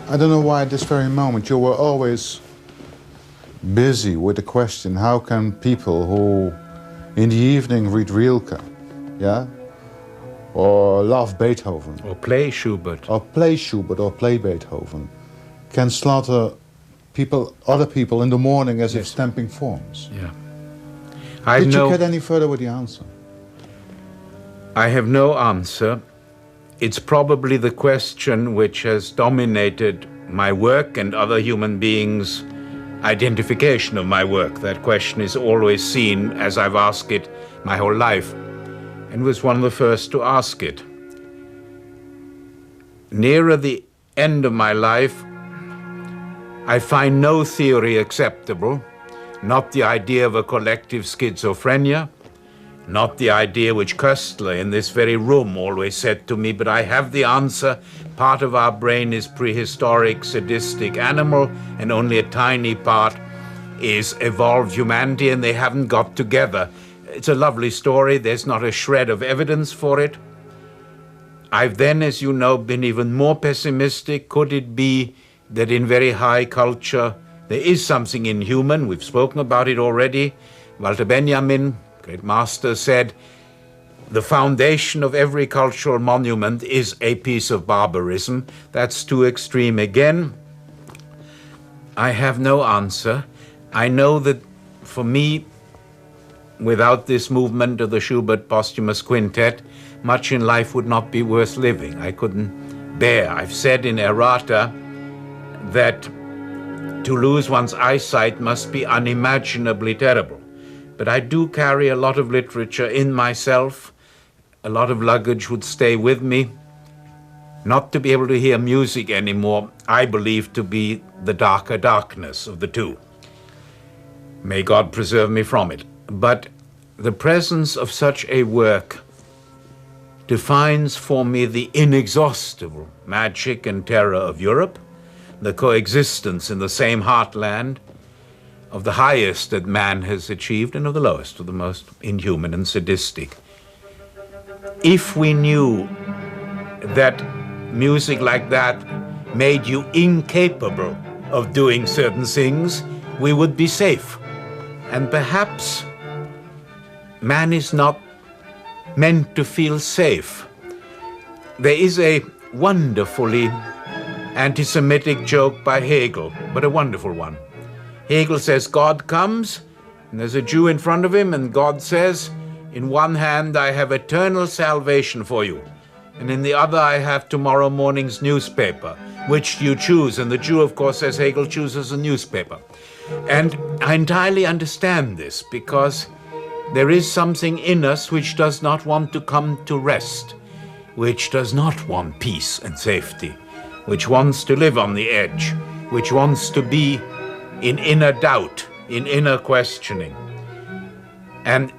I don't know why at this very moment you were always busy with the question, how can people who in the evening read Rilke, yeah, or love Beethoven, Or play Schubert. or play Schubert or play Beethoven, can slaughter people, other people in the morning as if stamping forms? Yeah. Did you get any further with the answer? I have no answer. It's probably the question which has dominated my work and other human beings' identification of my work. That question is always seen as I've asked it my whole life, and was one of the first to ask it. Nearer the end of my life, I find no theory acceptable, not the idea of a collective schizophrenia, not the idea which Köstler in this very room always said to me, but I have the answer. Part of our brain is prehistoric, sadistic animal, and only a tiny part is evolved humanity, and they haven't got together. It's a lovely story. There's not a shred of evidence for it. I've then, as you know, been even more pessimistic. Could it be that in very high culture there is something inhuman? We've spoken about it already. Walter Benjamin, great master, said, the foundation of every cultural monument is a piece of barbarism. That's too extreme again. I have no answer. I know that for me, without this movement of the Schubert posthumous quintet, much in life would not be worth living. I couldn't bear. I've said in errata that to lose one's eyesight must be unimaginably terrible. But I do carry a lot of literature in myself. A lot of luggage would stay with me. Not to be able to hear music anymore, I believe to be the darker darkness of the two. May God preserve me from it. But the presence of such a work defines for me the inexhaustible magic and terror of Europe, the coexistence in the same heartland of the highest that man has achieved and of the lowest, of the most inhuman and sadistic. If we knew that music like that made you incapable of doing certain things, we would be safe. And perhaps man is not meant to feel safe. There is a wonderfully anti-Semitic joke by Hegel, but a wonderful one. Hegel says God comes, and there's a Jew in front of him, and God says, in one hand I have eternal salvation for you, and in the other I have tomorrow morning's newspaper. Which do you choose? And the Jew, of course, says Hegel chooses a newspaper. And I entirely understand this, because there is something in us which does not want to come to rest, which does not want peace and safety, which wants to live on the edge, which wants to be in inner doubt, in inner questioning. And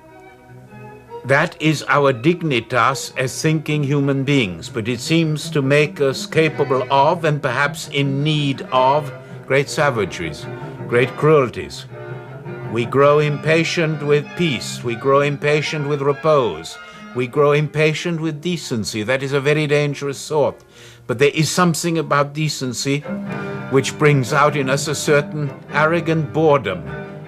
that is our dignitas as thinking human beings, but it seems to make us capable of, and perhaps in need of, great savageries, great cruelties. We grow impatient with peace, we grow impatient with repose, we grow impatient with decency. That is a very dangerous thought. But there is something about decency which brings out in us a certain arrogant boredom.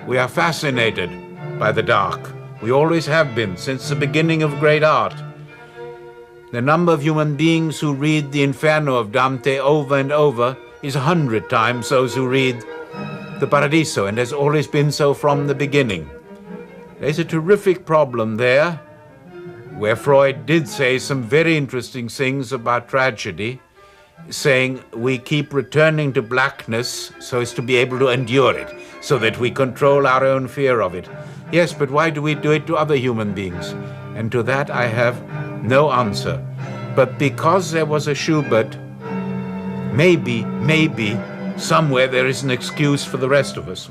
We are fascinated by the dark. We always have been, since the beginning of great art. The number of human beings who read the Inferno of Dante over and over is 100 times those who read the Paradiso, and has always been so from the beginning. There's a terrific problem there, where Freud did say some very interesting things about tragedy, saying we keep returning to blackness so as to be able to endure it, so that we control our own fear of it. Yes, but why do we do it to other human beings? And to that I have no answer. But because there was a Schubert, maybe, somewhere there is an excuse for the rest of us.